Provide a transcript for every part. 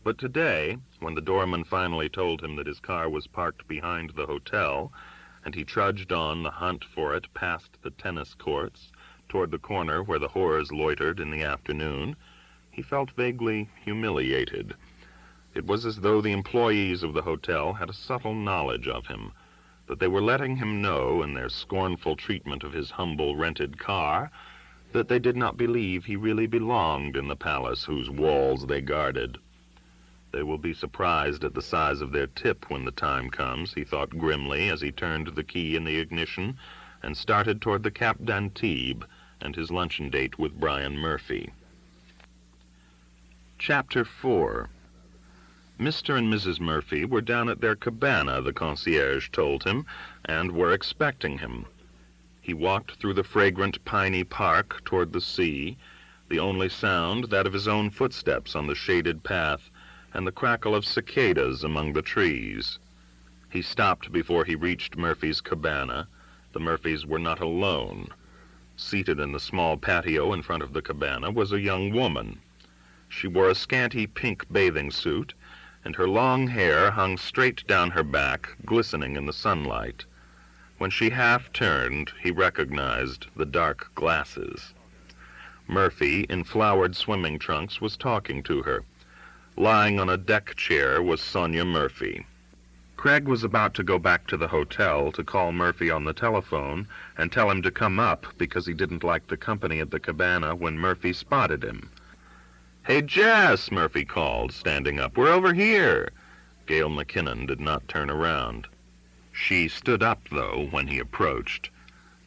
But today, when the doorman finally told him that his car was parked behind the hotel, and he trudged on the hunt for it past the tennis courts, toward the corner where the whores loitered in the afternoon, he felt vaguely humiliated. It was as though the employees of the hotel had a subtle knowledge of him, that they were letting him know in their scornful treatment of his humble rented car that they did not believe he really belonged in the palace whose walls they guarded. They will be surprised at the size of their tip when the time comes, he thought grimly as he turned the key in the ignition and started toward the Cap d'Antibes and his luncheon date with Brian Murphy. Chapter 4. Mr. and Mrs. Murphy were down at their cabana, the concierge told him, and were expecting him. He walked through the fragrant piney park toward the sea, the only sound that of his own footsteps on the shaded path and the crackle of cicadas among the trees. He stopped before he reached Murphy's cabana. The Murphys were not alone. Seated in the small patio in front of the cabana was a young woman. She wore a scanty pink bathing suit, and her long hair hung straight down her back, glistening in the sunlight. When she half turned, he recognized the dark glasses. Murphy, in flowered swimming trunks, was talking to her. Lying on a deck chair was Sonia Murphy. Craig was about to go back to the hotel to call Murphy on the telephone and tell him to come up because he didn't like the company at the cabana when Murphy spotted him. "Hey, Jess," Murphy called, standing up. "We're over here." Gail McKinnon did not turn around. She stood up, though, when he approached.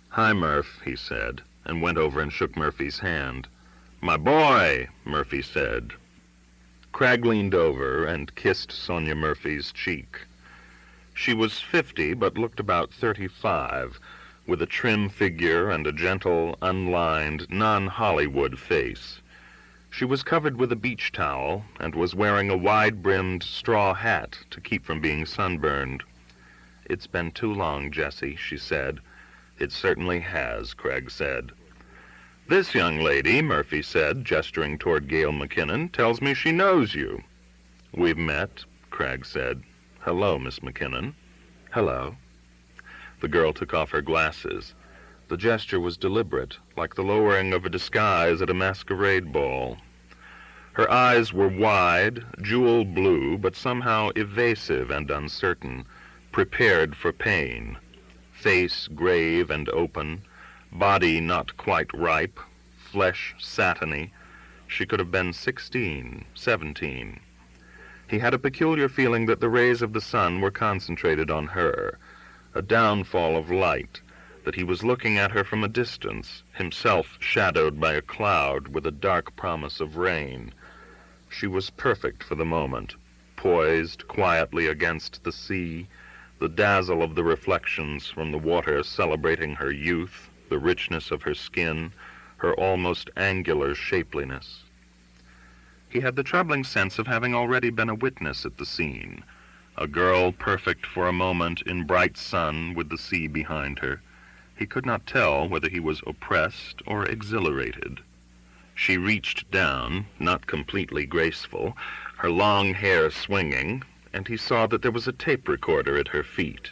"Hi, Murph," he said, and went over and shook Murphy's hand. "My boy," Murphy said. Craig leaned over and kissed Sonia Murphy's cheek. She was 50, but looked about 35, with a trim figure and a gentle, unlined, non-Hollywood face. She was covered with a beach towel and was wearing a wide-brimmed straw hat to keep from being sunburned. "It's been too long, Jessie," she said. "It certainly has," Craig said. "This young lady," Murphy said, gesturing toward Gail McKinnon, "tells me she knows you." "We've met," Craig said. "Hello, Miss McKinnon." "Hello." The girl took off her glasses. The gesture was deliberate, like the lowering of a disguise at a masquerade ball. Her eyes were wide, jewel blue, but somehow evasive and uncertain, prepared for pain. Face grave and open, body not quite ripe, flesh satiny. She could have been 16, 17. He had a peculiar feeling that the rays of the sun were concentrated on her, a downfall of light, that he was looking at her from a distance, himself shadowed by a cloud with a dark promise of rain. She was perfect for the moment, poised quietly against the sea, the dazzle of the reflections from the water celebrating her youth, the richness of her skin, her almost angular shapeliness. He had the troubling sense of having already been a witness at the scene, a girl perfect for a moment in bright sun with the sea behind her. He could not tell whether he was oppressed or exhilarated. She reached down, not completely graceful, her long hair swinging, and he saw that there was a tape recorder at her feet.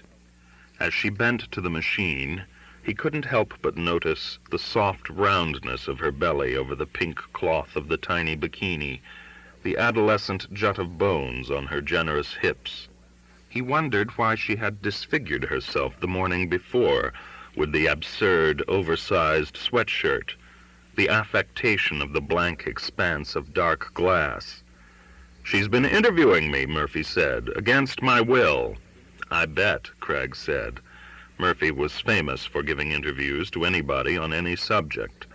As she bent to the machine, he couldn't help but notice the soft roundness of her belly over the pink cloth of the tiny bikini, the adolescent jut of bones on her generous hips. He wondered why she had disfigured herself the morning before, with the absurd, oversized sweatshirt, the affectation of the blank expanse of dark glass. "She's been interviewing me," Murphy said, "against my will." "I bet," Craig said. Murphy was famous for giving interviews to anybody on any subject.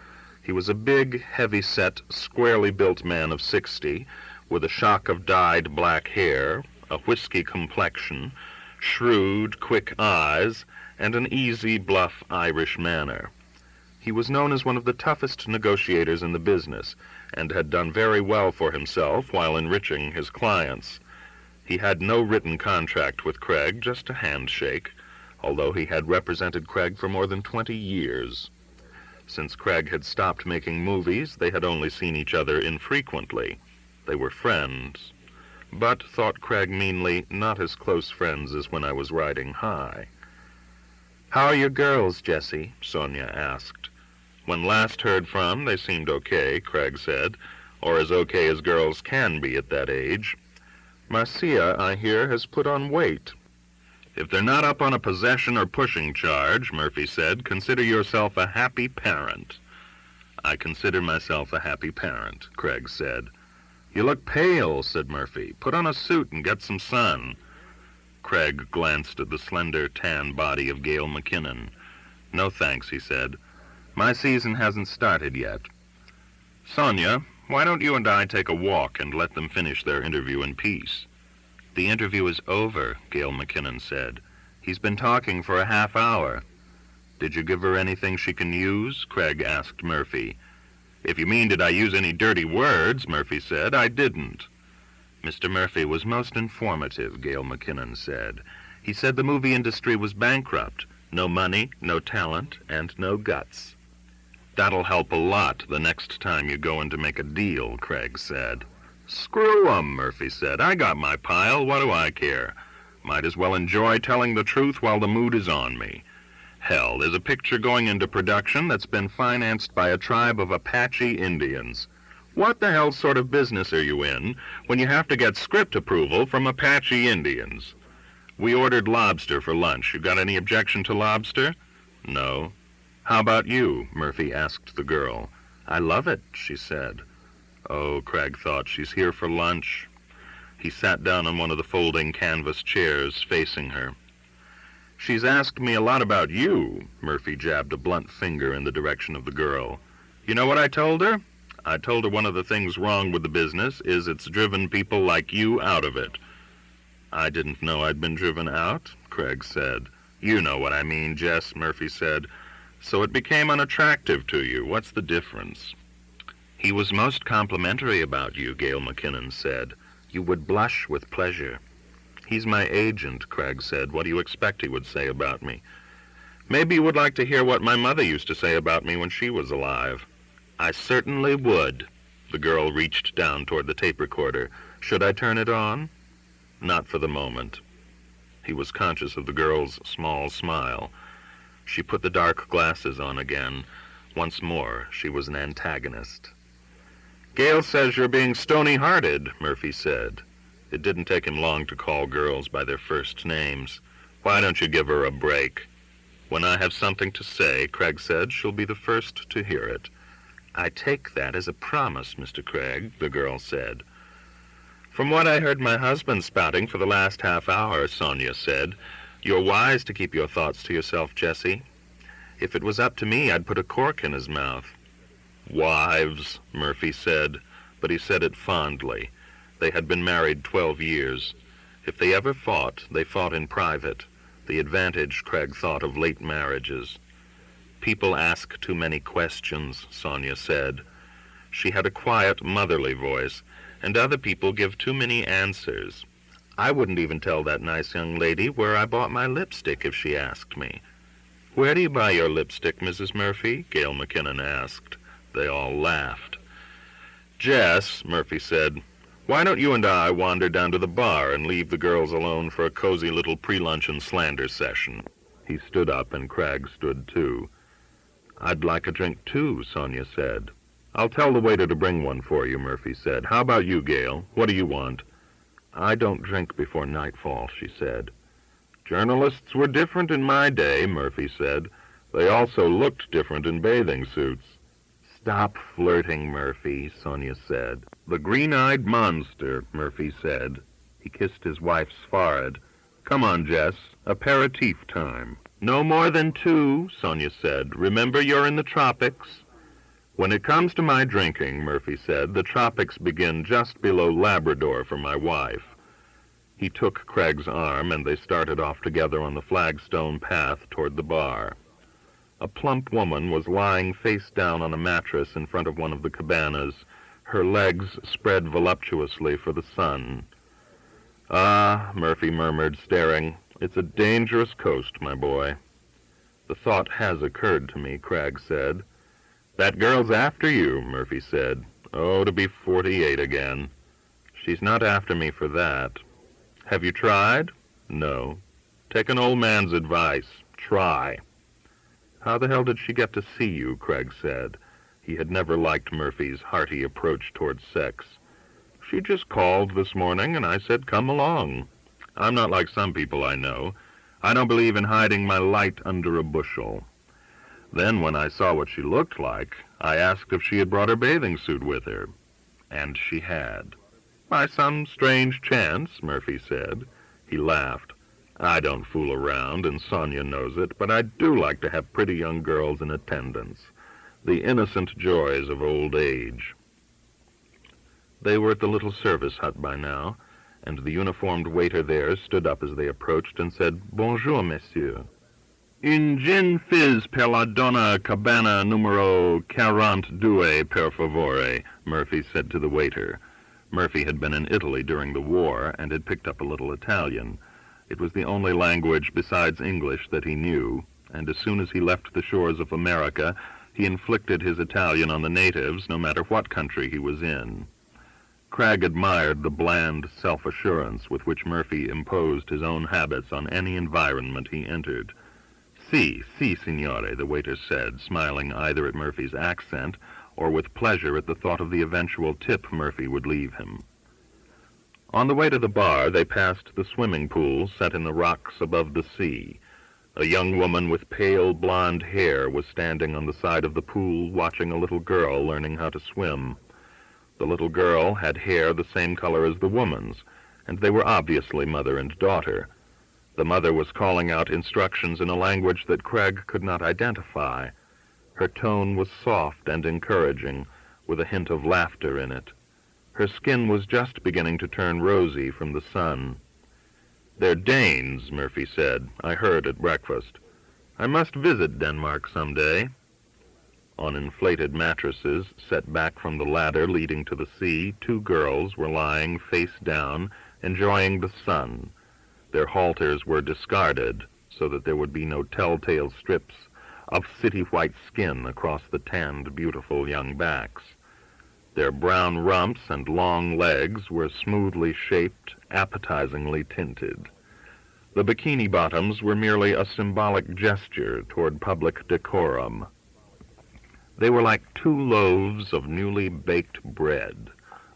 He was a big, heavy-set, squarely built man of 60, with a shock of dyed black hair, a whiskey complexion, shrewd, quick eyes, and an easy, bluff Irish manner. He was known as one of the toughest negotiators in the business, and had done very well for himself while enriching his clients. He had no written contract with Craig, just a handshake, although he had represented Craig for more than 20 years. Since Craig had stopped making movies, they had only seen each other infrequently. They were friends. but, thought Craig meanly, not as close friends as when I was riding high. "How are your girls, Jessie?" Sonia asked. "When last heard from, they seemed okay," Craig said, "or as okay as girls can be at that age. Marcia, I hear, has put on weight." "If they're not up on a possession or pushing charge," Murphy said, "consider yourself a happy parent." "I consider myself a happy parent," Craig said. "You look pale," said Murphy. "Put on a suit and get some sun." Craig glanced at the slender, tan body of Gail McKinnon. "No thanks," he said. "My season hasn't started yet. Sonia, why don't you and I take a walk and let them finish their interview in peace?" "The interview is over," Gail McKinnon said. "He's been talking for a half hour." "Did you give her anything she can use?" Craig asked Murphy. "If you mean did I use any dirty words," Murphy said, "I didn't." "Mr. Murphy was most informative," Gail McKinnon said. "He said the movie industry was bankrupt. No money, no talent, and no guts." "That'll help a lot the next time you go in to make a deal," Craig said. "Screw 'em," Murphy said. "I got my pile. What do I care? Might as well enjoy telling the truth while the mood is on me. Hell, there's a picture going into production that's been financed by a tribe of Apache Indians. What the hell sort of business are you in when you have to get script approval from Apache Indians? We ordered lobster for lunch. You got any objection to lobster?" "No." "How about you?" Murphy asked the girl. "I love it," she said. Oh, Craig thought, she's here for lunch. He sat down on one of the folding canvas chairs facing her. "She's asked me a lot about you." Murphy jabbed a blunt finger in the direction of the girl. "You know what I told her? I told her one of the things wrong with the business is it's driven people like you out of it." "I didn't know I'd been driven out," Craig said. "You know what I mean, Jess," Murphy said. "So it became unattractive to you. What's the difference?" "He was most complimentary about you," Gail McKinnon said. "You would blush with pleasure." "He's my agent," Craig said. "What do you expect he would say about me?" "Maybe you would like to hear what my mother used to say about me when she was alive." "I certainly would." The girl reached down toward the tape recorder. "Should I turn it on?" "Not for the moment." He was conscious of the girl's small smile. She put the dark glasses on again. Once more, she was an antagonist. "Gail says you're being stony-hearted," Murphy said. It didn't take him long to call girls by their first names. "Why don't you give her a break?" "When I have something to say," Craig said, "she'll be the first to hear it." "I take that as a promise, Mr. Craig," the girl said. "From what I heard my husband spouting for the last half hour," Sonia said, "you're wise to keep your thoughts to yourself, Jessie. If it was up to me, I'd put a cork in his mouth." "Wives," Murphy said, but he said it fondly. They had been married 12 years. If they ever fought, they fought in private, the advantage, Craig thought, of late marriages. "People ask too many questions," Sonia said. She had a quiet, motherly voice, and other people give too many answers. "I wouldn't even tell that nice young lady where I bought my lipstick if she asked me." "Where do you buy your lipstick, Mrs. Murphy?" Gail McKinnon asked. They all laughed. "Jess," Murphy said, "why don't you and I wander down to the bar and leave the girls alone for a cozy little pre-luncheon slander session?" He stood up, and Craig stood too. "I'd like a drink too," Sonia said. "I'll tell the waiter to bring one for you," Murphy said. "How about you, Gail? What do you want?" "I don't drink before nightfall," she said. "Journalists were different in my day," Murphy said. "They also looked different in bathing suits." "Stop flirting, Murphy," Sonia said. "The green-eyed monster," Murphy said. He kissed his wife's forehead. "Come on, Jess. Aperitif time." "No more than 2, Sonia said. "Remember, you're in the tropics." "When it comes to my drinking," Murphy said, "the tropics begin just below Labrador for my wife." He took Craig's arm, and they started off together on the flagstone path toward the bar. A plump woman was lying face down on a mattress in front of one of the cabanas, her legs spread voluptuously for the sun. "Ah," Murphy murmured, staring, "it's a dangerous coast, my boy." "The thought has occurred to me," Craig said. "That girl's after you," Murphy said. "Oh, to be 48 again." She's not after me for that. Have you tried? No. Take an old man's advice. Try. How the hell did she get to see you? Craig said. He had never liked Murphy's hearty approach toward sex. She just called this morning, and I said, come along. I'm not like some people I know. I don't believe in hiding my light under a bushel. Then, when I saw what she looked like, I asked if she had brought her bathing suit with her. And she had. By some strange chance, Murphy said. He laughed. I don't fool around, and Sonia knows it, but I do like to have pretty young girls in attendance. The innocent joys of old age. They were at the little service hut by now, and the uniformed waiter there stood up as they approached and said, Bonjour, messieurs. Un gin fizz per la donna cabana numero 42, per favore, Murphy said to the waiter. Murphy had been in Italy during the war and had picked up a little Italian. It was the only language besides English that he knew, and as soon as he left the shores of America, he inflicted his Italian on the natives, no matter what country he was in. Cragg admired the bland self-assurance with which Murphy imposed his own habits on any environment he entered. Si, signore, the waiter said, smiling either at Murphy's accent or with pleasure at the thought of the eventual tip Murphy would leave him. On the way to the bar, they passed the swimming pool set in the rocks above the sea. A young woman with pale blonde hair was standing on the side of the pool watching a little girl learning how to swim. The little girl had hair the same color as the woman's, and they were obviously mother and daughter. The mother was calling out instructions in a language that Cragg could not identify. Her tone was soft and encouraging, with a hint of laughter in it. Her skin was just beginning to turn rosy from the sun. They're Danes, Murphy said. I heard at breakfast. I must visit Denmark someday. On inflated mattresses, set back from the ladder leading to the sea, two girls were lying face down, enjoying the sun. Their halters were discarded, so that there would be no telltale strips of city-white skin across the tanned, beautiful young backs. Their brown rumps and long legs were smoothly shaped, appetizingly tinted. The bikini bottoms were merely a symbolic gesture toward public decorum. They were like two loaves of newly baked bread,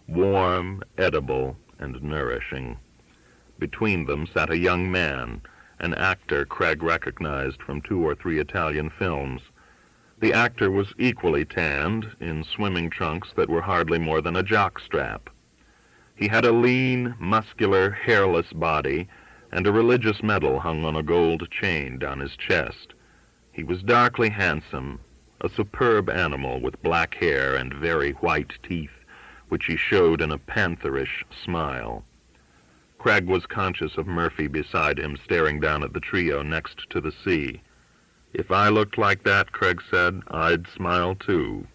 warm, edible, and nourishing. Between them sat a young man, an actor Cragg recognized from 2 or 3 Italian films. The actor was equally tanned, in swimming trunks that were hardly more than a jockstrap. He had a lean, muscular, hairless body, and a religious medal hung on a gold chain down his chest. He was darkly handsome, a superb animal with black hair and very white teeth, which he showed in a pantherish smile. Cragg was conscious of Murphy beside him, staring down at the trio next to the sea. If I looked like that, Cragg said, I'd smile too.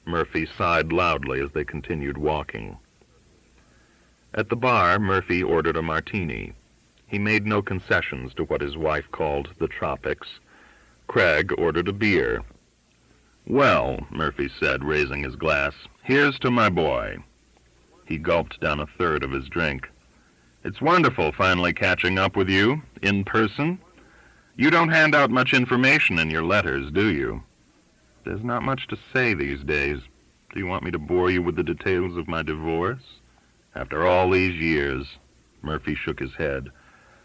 Murphy sighed loudly as they continued walking. At the bar, Murphy ordered a martini. He made no concessions to what his wife called the tropics. Cragg ordered a beer. Well, Murphy said, raising his glass, here's to my boy. He gulped down a third of his drink. It's wonderful finally catching up with you, in person. You don't hand out much information in your letters, do you? There's not much to say these days. Do you want me to bore you with the details of my divorce? After all these years, Murphy shook his head.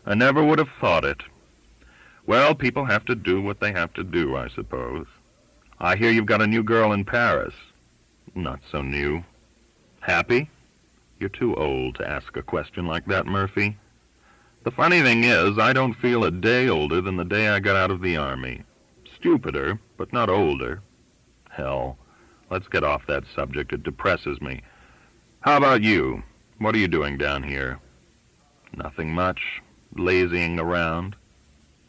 I never would have thought it. Well, people have to do what they have to do, I suppose. I hear you've got a new girl in Paris. Not so new. Happy? You're too old to ask a question like that, Murphy. The funny thing is, I don't feel a day older than the day I got out of the army. Stupider, but not older. Hell, let's get off that subject. It depresses me. How about you? What are you doing down here? Nothing much. Lazying around.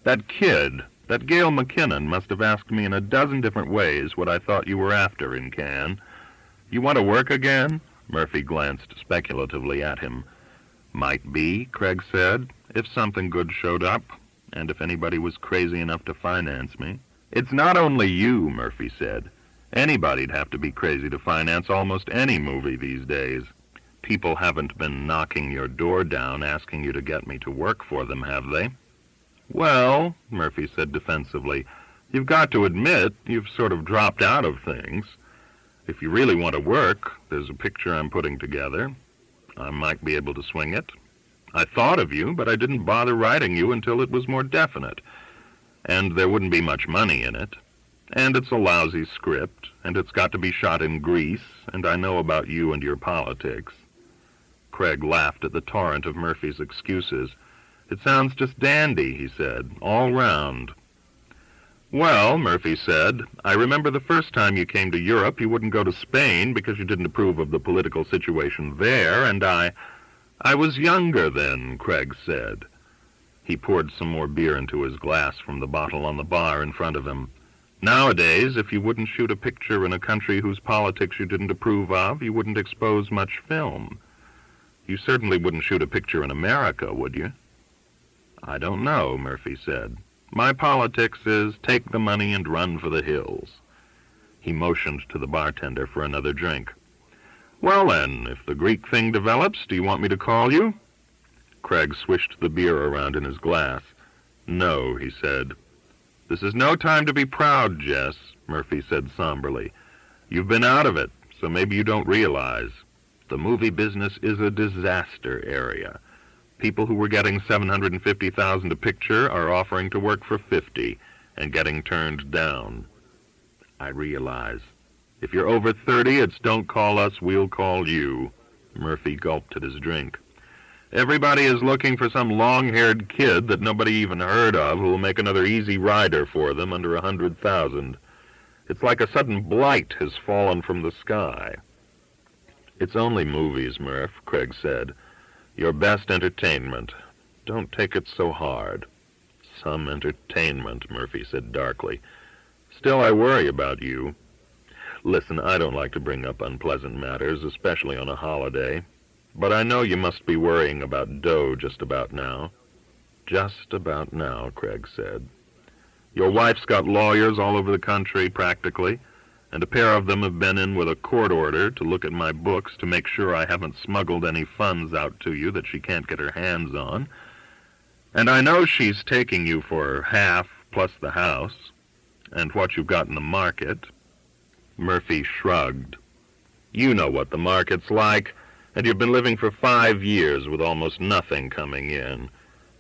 That kid, that Gail McKinnon, must have asked me in a dozen different ways what I thought you were after in Cannes. You want to work again? Murphy glanced speculatively at him. Might be, Cragg said, if something good showed up, and if anybody was crazy enough to finance me. It's not only you, Murphy said. Anybody'd have to be crazy to finance almost any movie these days. People haven't been knocking your door down asking you to get me to work for them, have they? Well, Murphy said defensively, you've got to admit you've sort of dropped out of things. If you really want to work, there's a picture I'm putting together. I might be able to swing it. I thought of you, but I didn't bother writing you until it was more definite. And there wouldn't be much money in it. And it's a lousy script, and it's got to be shot in Greece, and I know about you and your politics. Craig laughed at the torrent of Murphy's excuses. It sounds just dandy, he said, all round. Well, Murphy said, I remember the first time you came to Europe, you wouldn't go to Spain because you didn't approve of the political situation there, and I was younger then, Craig said. He poured some more beer into his glass from the bottle on the bar in front of him. Nowadays, if you wouldn't shoot a picture in a country whose politics you didn't approve of, you wouldn't expose much film. You certainly wouldn't shoot a picture in America, would you? I don't know, Murphy said. My politics is take the money and run for the hills. He motioned to the bartender for another drink. Well then, if the Greek thing develops, do you want me to call you? Craig swished the beer around in his glass. No, he said. This is no time to be proud, Jess, Murphy said somberly. You've been out of it, so maybe you don't realize. The movie business is a disaster area. People who were getting $750,000 a picture are offering to work for $50 and getting turned down. I realize. If you're over 30, it's don't call us, we'll call you. Murphy gulped at his drink. Everybody is looking for some long-haired kid that nobody even heard of who will make another easy rider for them under $100,000. It's like a sudden blight has fallen from the sky. It's only movies, Murph, Craig said. Your best entertainment. Don't take it so hard. Some entertainment, Murphy said darkly. Still, I worry about you. Listen, I don't like to bring up unpleasant matters, especially on a holiday. But I know you must be worrying about dough just about now. Just about now, Craig said. Your wife's got lawyers all over the country, practically, and a pair of them have been in with a court order to look at my books to make sure I haven't smuggled any funds out to you that she can't get her hands on. And I know she's taking you for half plus the house, and what you've got in the market. Murphy shrugged. You know what the market's like. And you've been living for 5 years with almost nothing coming in.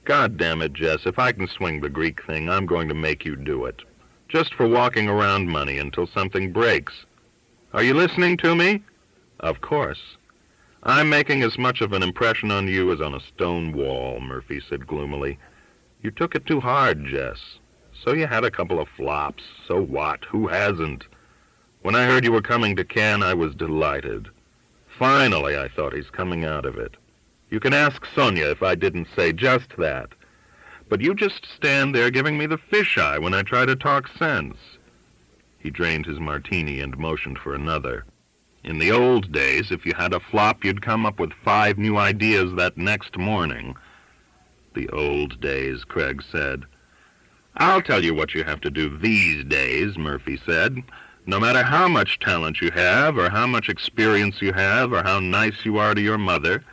God damn it, Jess, if I can swing the Greek thing, I'm going to make you do it. Just for walking around money until something breaks. Are you listening to me? Of course. I'm making as much of an impression on you as on a stone wall, Murphy said gloomily. You took it too hard, Jess. So you had a couple of flops. So what? Who hasn't? When I heard you were coming to Cannes, I was delighted. Finally, I thought, he's coming out of it. You can ask Sonia if I didn't say just that. But you just stand there giving me the fisheye when I try to talk sense. He drained his martini and motioned for another. In the old days, if you had a flop, you'd come up with 5 new ideas that next morning. The old days, Craig said. I'll tell you what you have to do these days, Murphy said. No matter how much talent you have, or how much experience you have, or how nice you are to your mother,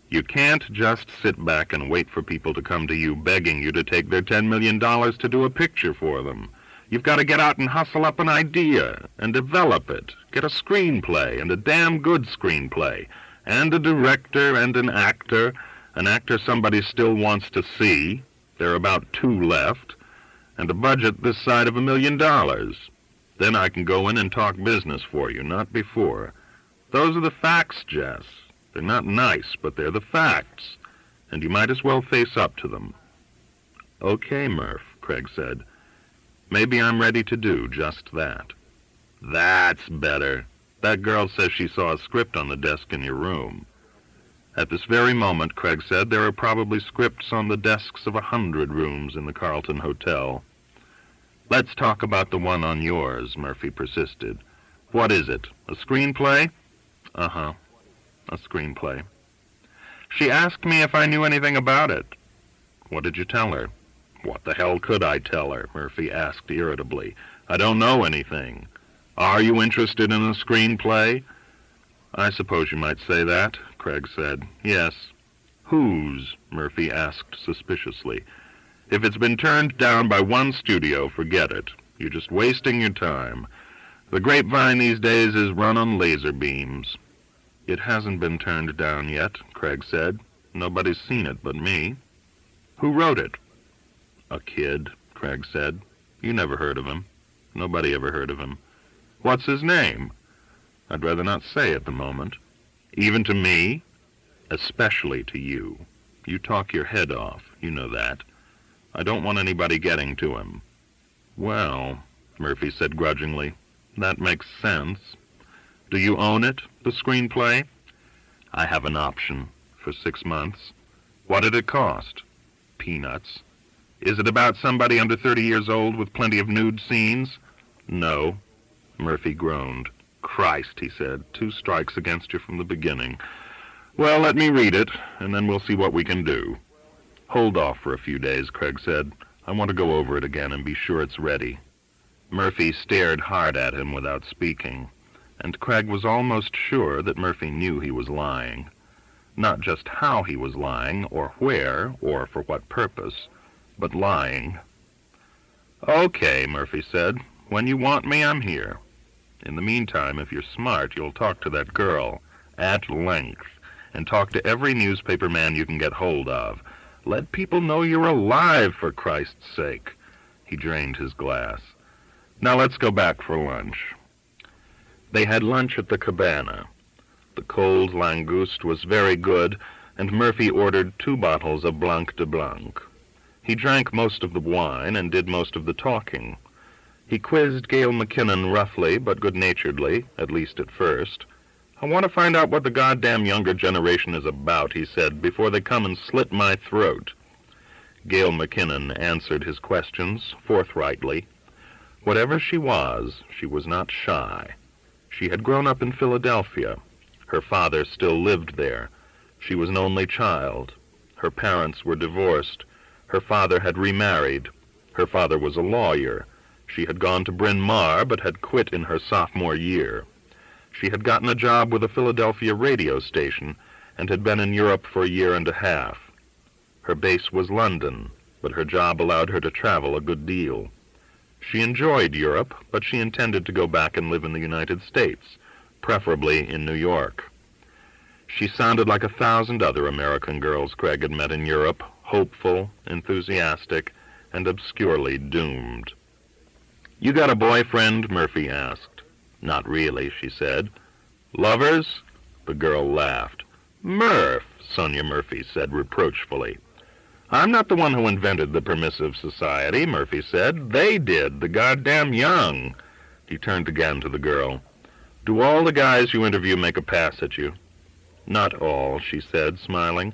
you can't just sit back and wait for people to come to you begging you to take their $10 million to do a picture for them. You've got to get out and hustle up an idea, and develop it. Get a screenplay, and a damn good screenplay, and a director and an actor somebody still wants to see. There are about 2 left, and a budget this side of $1 million. Then I can go in and talk business for you, not before. Those are the facts, Jess. They're not nice, but they're the facts, and you might as well face up to them. Okay, Murph, Craig said. Maybe I'm ready to do just that. That's better. That girl says she saw a script on the desk in your room. At this very moment, Craig said, there are probably scripts on the desks of 100 rooms in the Carlton Hotel. Let's talk about the one on yours, Murphy persisted. What is it, a screenplay? Uh-huh, a screenplay. She asked me if I knew anything about it. What did you tell her? What the hell could I tell her? Murphy asked irritably. I don't know anything. Are you interested in a screenplay? "I suppose you might say that," Craig said. "Yes." "Whose?" Murphy asked suspiciously. "If it's been turned down by one studio, forget it. You're just wasting your time. The grapevine these days is run on laser beams." "It hasn't been turned down yet," Craig said. "Nobody's seen it but me." "Who wrote it?" "A kid," Craig said. "You never heard of him. Nobody ever heard of him." "What's his name?" "I'd rather not say at the moment." "Even to me?" "Especially to you. You talk your head off. You know that. I don't want anybody getting to him." "Well," Murphy said grudgingly, "that makes sense. Do you own it, the screenplay?" "I have an option for 6 months." "What did it cost?" "Peanuts." "Is it about somebody under 30 years old with plenty of nude scenes?" "No." Murphy groaned. "Christ," he said, "2 strikes against you from the beginning. Well, let me read it, and then we'll see what we can do." "Hold off for a few days," Craig said. "I want to go over it again and be sure it's ready." Murphy stared hard at him without speaking, and Craig was almost sure that Murphy knew he was lying. Not just how he was lying, or where, or for what purpose, but lying. "Okay," Murphy said. "When you want me, I'm here. In the meantime, if you're smart, you'll talk to that girl, at length, and talk to every newspaper man you can get hold of. Let people know you're alive, for Christ's sake." He drained his glass. "Now let's go back for lunch." They had lunch at the cabana. The cold langouste was very good, and Murphy ordered 2 bottles of Blanc de Blanc. He drank most of the wine and did most of the talking. He quizzed Gail McKinnon roughly but good-naturedly, at least at first. "I want to find out what the goddamn younger generation is about," he said, "before they come and slit my throat." Gail McKinnon answered his questions forthrightly. Whatever she was not shy. She had grown up in Philadelphia. Her father still lived there. She was an only child. Her parents were divorced. Her father had remarried. Her father was a lawyer. She had gone to Bryn Mawr, but had quit in her sophomore year. She had gotten a job with a Philadelphia radio station and had been in Europe for a year and a half. Her base was London, but her job allowed her to travel a good deal. She enjoyed Europe, but she intended to go back and live in the United States, preferably in New York. She sounded like 1,000 other American girls Craig had met in Europe, hopeful, enthusiastic, and obscurely doomed. "You got a boyfriend?" Murphy asked. "Not really," she said. "Lovers?" The girl laughed. "Murph," Sonia Murphy said reproachfully. "I'm not the one who invented the permissive society," Murphy said. "They did, the goddamn young." He turned again to the girl. "Do all the guys you interview make a pass at you?" "Not all," she said, smiling.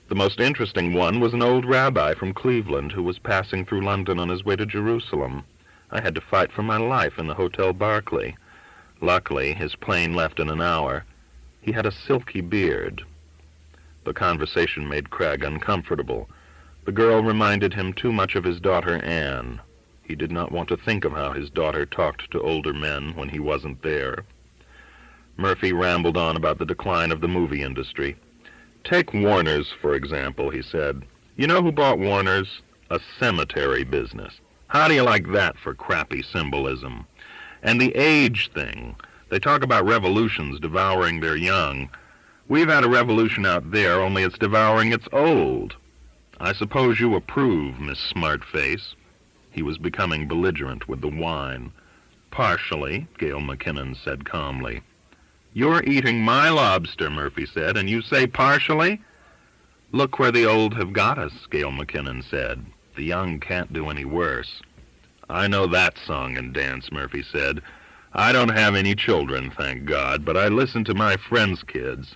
"The most interesting one was an old rabbi from Cleveland who was passing through London on his way to Jerusalem. I had to fight for my life in the Hotel Berkeley. Luckily, his plane left in an hour. He had a silky beard." The conversation made Craig uncomfortable. The girl reminded him too much of his daughter Anne. He did not want to think of how his daughter talked to older men when he wasn't there. Murphy rambled on about the decline of the movie industry. "Take Warner's, for example," he said. "You know who bought Warner's? A cemetery business. How do you like that for crappy symbolism? And the age thing. They talk about revolutions devouring their young. We've had a revolution out there, only it's devouring its old. I suppose you approve, Miss Smartface." He was becoming belligerent with the wine. "Partially," Gail McKinnon said calmly. "You're eating my lobster," Murphy said, "and you say partially?" "Look where the old have got us," Gail McKinnon said. "The young can't do any worse." "I know that song and dance," Murphy said. "I don't have any children, thank God, but I listen to my friends' kids.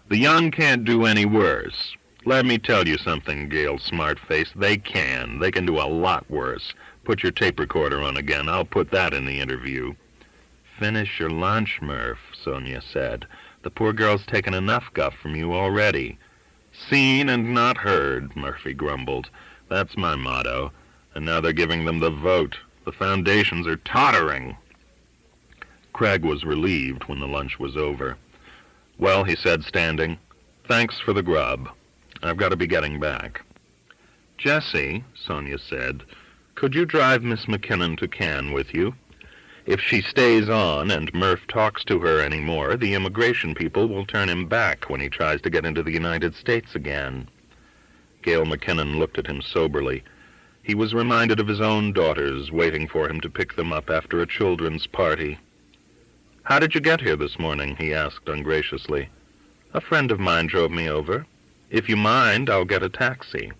The young can't do any worse. Let me tell you something, Gail Smartface. They can. They can do a lot worse. Put your tape recorder on again. I'll put that in the interview." "Finish your lunch, Murph," Sonia said. "The poor girl's taken enough guff from you already." "Seen and not heard," Murphy grumbled. "That's my motto. And now they're giving them the vote. The foundations are tottering." Craig was relieved when the lunch was over. "Well," he said, standing, "thanks for the grub. I've got to be getting back." "Jessie," Sonia said, "could you drive Miss McKinnon to Cannes with you? If she stays on and Murph talks to her any more, the immigration people will turn him back when he tries to get into the United States again." Gail McKinnon looked at him soberly. He was reminded of his own daughters waiting for him to pick them up after a children's party. "How did you get here this morning?" he asked ungraciously. "A friend of mine drove me over. If you mind, I'll get a taxi."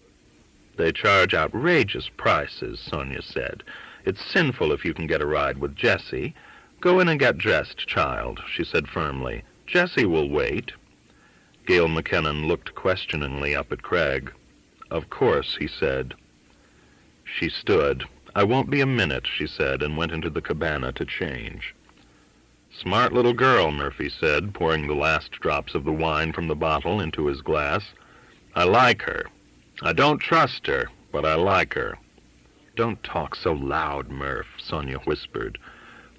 "They charge outrageous prices," Sonia said. "It's sinful if you can get a ride with Jessie. Go in and get dressed, child," she said firmly. "Jessie will wait." Gail McKinnon looked questioningly up at Craig. "Of course," he said. She stood. "I won't be a minute," she said, and went into the cabana to change. "Smart little girl," Murphy said, pouring the last drops of the wine from the bottle into his glass. "I like her. I don't trust her, but I like her." "Don't talk so loud, Murph," Sonia whispered.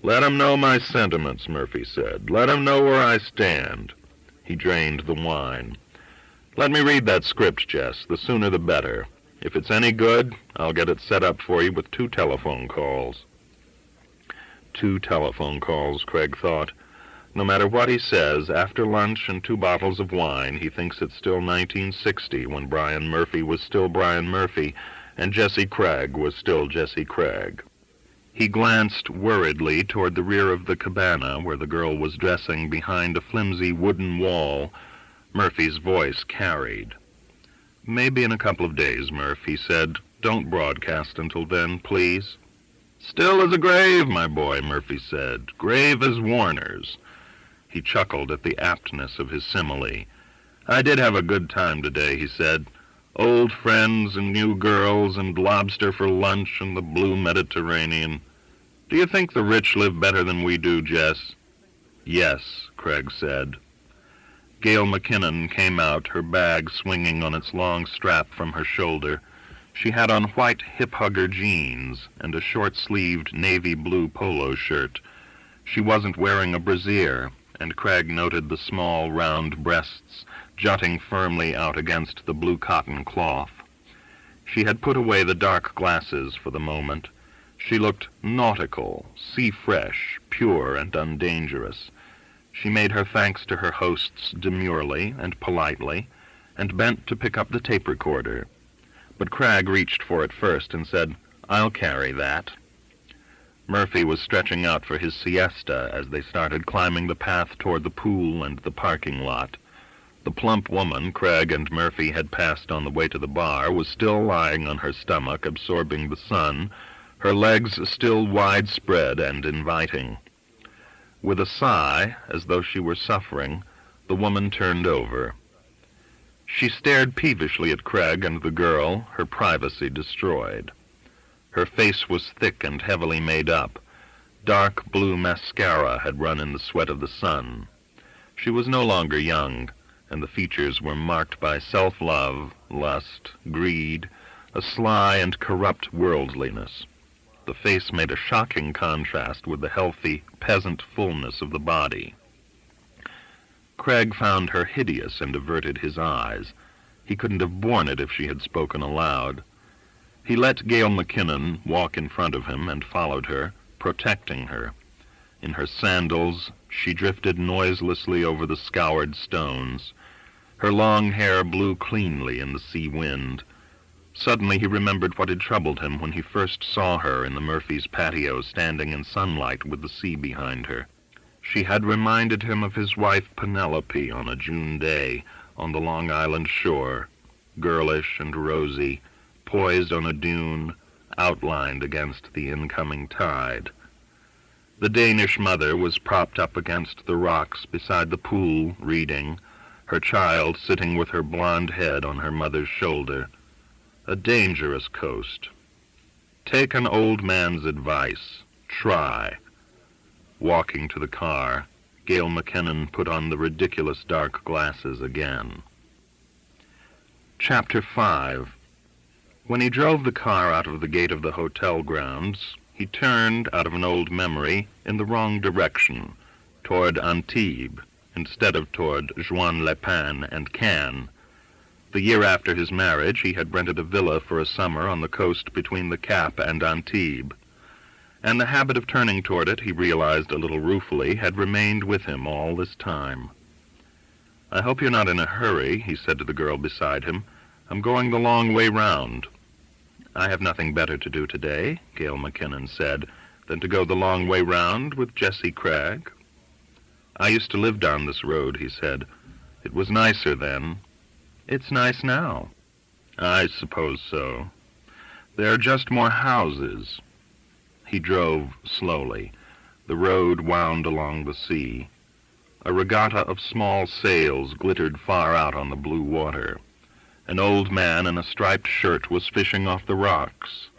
"Let him know my sentiments," Murphy said. "Let him know where I stand." He drained the wine. "Let me read that script, Jess. The sooner the better. If it's any good, I'll get it set up for you with 2 telephone calls. 2 telephone calls, Craig thought. No matter what he says, after lunch and 2 bottles of wine, he thinks it's still 1960 when Brian Murphy was still Brian Murphy and Jessie Craig was still Jessie Craig. He glanced worriedly toward the rear of the cabana where the girl was dressing behind a flimsy wooden wall. Murphy's voice carried. "Maybe in a couple of days, Murph," he said. "Don't broadcast until then, please." "Still as a grave, my boy," Murphy said. "Grave as Warner's." He chuckled at the aptness of his simile. "I did have a good time today," he said. "Old friends and new girls and lobster for lunch and the blue Mediterranean. Do you think the rich live better than we do, Jess?" "Yes," Craig said. Gail McKinnon came out, her bag swinging on its long strap from her shoulder. She had on white hip-hugger jeans and a short-sleeved navy blue polo shirt. She wasn't wearing a brassiere, and Craig noted the small, round breasts jutting firmly out against the blue cotton cloth. She had put away the dark glasses for the moment. She looked nautical, sea-fresh, pure and undangerous. She made her thanks to her hosts demurely and politely, and bent to pick up the tape recorder. But Craig reached for it first and said, "I'll carry that." Murphy was stretching out for his siesta as they started climbing the path toward the pool and the parking lot. The plump woman Craig and Murphy had passed on the way to the bar was still lying on her stomach, absorbing the sun, her legs still widespread and inviting. With a sigh, as though she were suffering, the woman turned over. She stared peevishly at Craig and the girl, her privacy destroyed. Her face was thick and heavily made up. Dark blue mascara had run in the sweat of the sun. She was no longer young, and the features were marked by self-love, lust, greed, a sly and corrupt worldliness. The face made a shocking contrast with the healthy, peasant fullness of the body. Craig found her hideous and averted his eyes. He couldn't have borne it if she had spoken aloud. He let Gail McKinnon walk in front of him and followed her, protecting her. In her sandals, she drifted noiselessly over the scoured stones. Her long hair blew cleanly in the sea wind. Suddenly he remembered what had troubled him when he first saw her in the Murphys' patio standing in sunlight with the sea behind her. She had reminded him of his wife Penelope on a June day on the Long Island shore, girlish and rosy, poised on a dune, outlined against the incoming tide. The Danish mother was propped up against the rocks beside the pool, reading, her child sitting with her blonde head on her mother's shoulder. A dangerous coast. Take an old man's advice. Try. Walking to the car, Gail McKinnon put on the ridiculous dark glasses again. Chapter 5. When he drove the car out of the gate of the hotel grounds, he turned, out of an old memory, in the wrong direction, toward Antibes, instead of toward Juan-les-Pins and Cannes. The year after his marriage, he had rented a villa for a summer on the coast between the Cap and Antibes, and the habit of turning toward it, he realized a little ruefully, had remained with him all this time. "I hope you're not in a hurry," he said to the girl beside him. "I'm going the long way round." "I have nothing better to do today," Gail McKinnon said, "than to go the long way round with Jessie Cragg." "I used to live down this road," he said. "It was nicer then." "It's nice now." "I suppose so. There are just more houses." He drove slowly. The road wound along the sea. A regatta of small sails glittered far out on the blue water. An old man in a striped shirt was fishing off the rocks.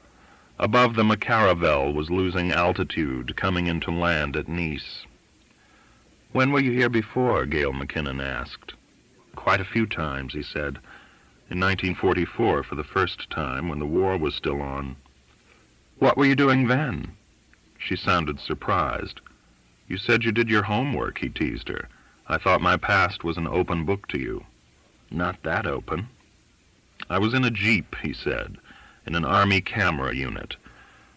Above them a caravel was losing altitude, coming into land at Nice. "When were you here before?" Gail McKinnon asked. "Quite a few times," he said. "In 1944 for the first time, when the war was still on." "What were you doing then?" She sounded surprised. "You said you did your homework," he teased her. "I thought my past was an open book to you." "Not that open." "I was in a jeep," he said, "in an army camera unit.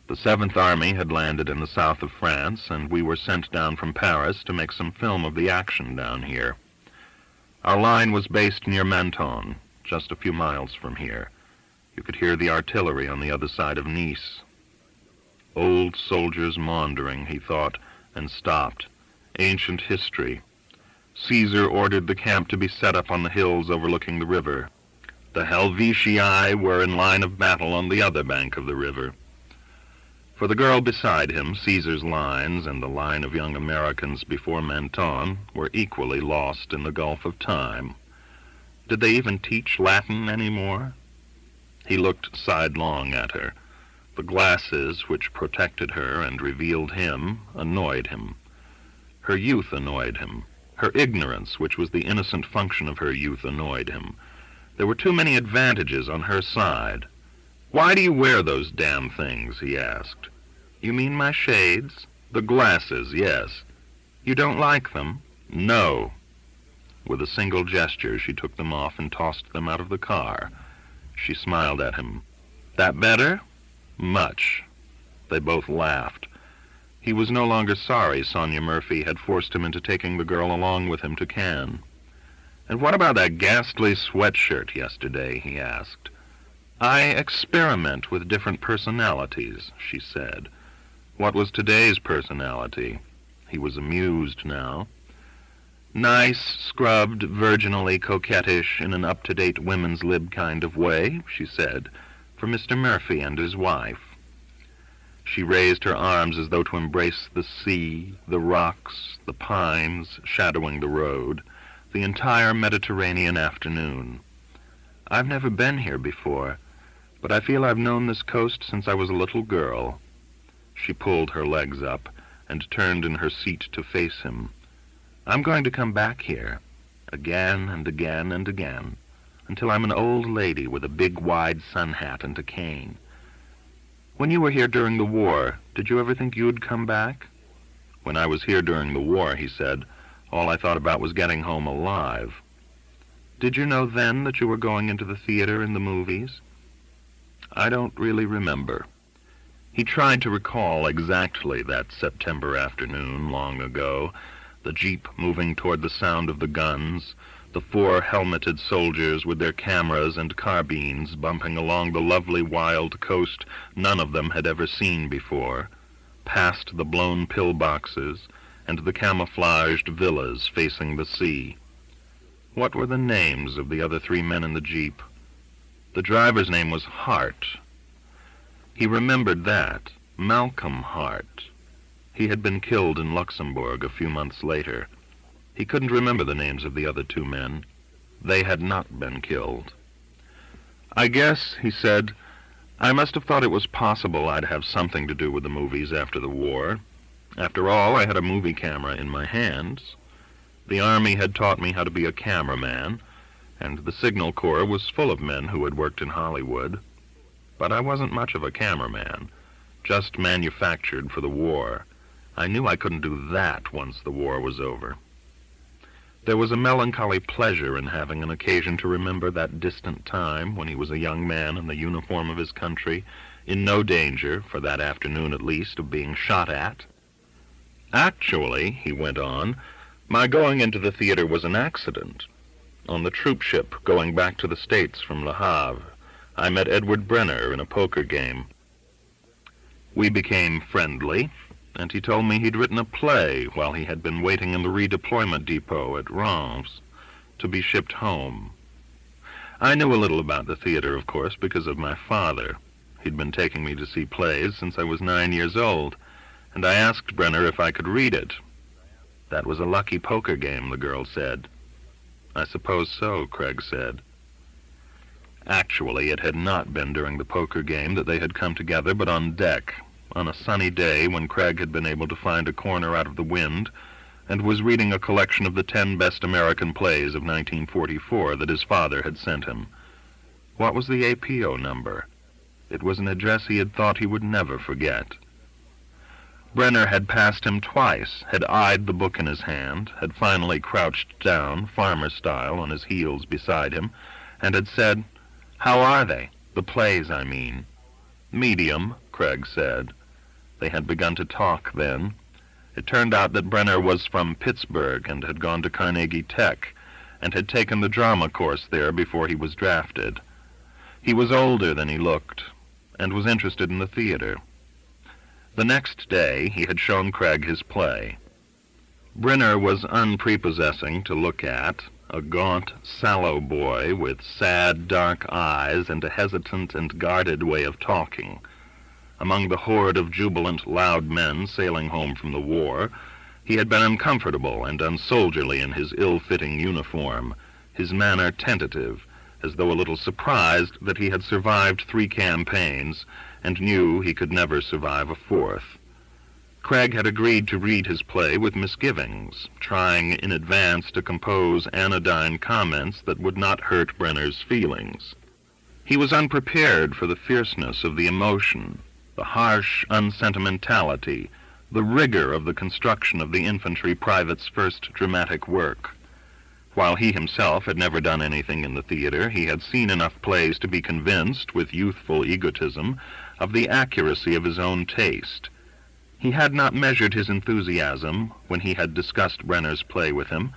The 7th Army had landed in the south of France, and we were sent down from Paris to make some film of the action down here. Our line was based near Menton, just a few miles from here. You could hear the artillery on the other side of Nice." Old soldiers maundering, he thought, and stopped. Ancient history. Caesar ordered the camp to be set up on the hills overlooking the river. The Helvetii were in line of battle on the other bank of the river. For the girl beside him, Caesar's lines and the line of young Americans before Menton were equally lost in the gulf of time. Did they even teach Latin anymore? He looked sidelong at her. The glasses which protected her and revealed him annoyed him. Her youth annoyed him. Her ignorance, which was the innocent function of her youth, annoyed him. There were too many advantages on her side. "Why do you wear those damn things?" he asked. "You mean my shades?" "The glasses, yes." "You don't like them?" "No." With a single gesture, she took them off and tossed them out of the car. She smiled at him. "That better?" "Much." They both laughed. He was no longer sorry Sonia Murphy had forced him into taking the girl along with him to Cannes. "And what about that ghastly sweatshirt yesterday?" he asked. "I experiment with different personalities," she said. What was today's personality? He was amused now. "Nice, scrubbed, virginally coquettish, in an up-to-date women's lib kind of way," she said, "for Mr. Murphy and his wife." She raised her arms as though to embrace the sea, the rocks, the pines shadowing the road, the entire Mediterranean afternoon. "I've never been here before, but I feel I've known this coast since I was a little girl." She pulled her legs up and turned in her seat to face him. "I'm going to come back here, again and again and again, until I'm an old lady with a big wide sun hat and a cane. When you were here during the war, did you ever think you'd come back?" "When I was here during the war," he said, "all I thought about was getting home alive." "Did you know then that you were going into the theater and the movies?" "I don't really remember." He tried to recall exactly that September afternoon long ago, the jeep moving toward the sound of the guns, the 4 helmeted soldiers with their cameras and carbines bumping along the lovely wild coast none of them had ever seen before, past the blown pillboxes and the camouflaged villas facing the sea. What were the names of the other 3 men in the jeep? The driver's name was Hart. He remembered that, Malcolm Hart. He had been killed in Luxembourg a few months later. He couldn't remember the names of the other 2 men. They had not been killed. "I guess," he said, "I must have thought it was possible I'd have something to do with the movies after the war. After all, I had a movie camera in my hands. The Army had taught me how to be a cameraman, and the Signal Corps was full of men who had worked in Hollywood. But I wasn't much of a cameraman, just manufactured for the war. I knew I couldn't do that once the war was over." There was a melancholy pleasure in having an occasion to remember that distant time when he was a young man in the uniform of his country, in no danger, for that afternoon at least, of being shot at. Actually, he went on, my going into the theater was an accident. On the troop ship going back to the States from Le Havre, I met Edward Brenner in a poker game. We became friendly, and he told me he'd written a play while he had been waiting in the redeployment depot at Reims to be shipped home. I knew a little about the theater, of course, because of my father. He'd been taking me to see plays since I was 9 years old, and I asked Brenner if I could read it. That was a lucky poker game, the girl said. I suppose so, Craig said. Actually, it had not been during the poker game that they had come together, but on deck, on a sunny day when Craig had been able to find a corner out of the wind and was reading a collection of the 10 best American plays of 1944 that his father had sent him. What was the APO number? It was an address he had thought he would never forget. Brenner had passed him twice, had eyed the book in his hand, had finally crouched down, farmer style, on his heels beside him, and had said, "How are they? The plays, I mean." "Medium," Craig said. They had begun to talk then. It turned out that Brenner was from Pittsburgh and had gone to Carnegie Tech, and had taken the drama course there before he was drafted. He was older than he looked, and was interested in the theater. The next day he had shown Craig his play. Brenner was unprepossessing to look at, a gaunt, sallow boy with sad, dark eyes and a hesitant and guarded way of talking. Among the horde of jubilant, loud men sailing home from the war, he had been uncomfortable and unsoldierly in his ill-fitting uniform, his manner tentative, as though a little surprised that he had survived 3 campaigns and knew he could never survive a 4th. Craig had agreed to read his play with misgivings, trying in advance to compose anodyne comments that would not hurt Brenner's feelings. He was unprepared for the fierceness of the emotion, the harsh unsentimentality, the rigor of the construction of the infantry private's first dramatic work. While he himself had never done anything in the theater, he had seen enough plays to be convinced, with youthful egotism, of the accuracy of his own taste. He had not measured his enthusiasm when he had discussed Brenner's play with him,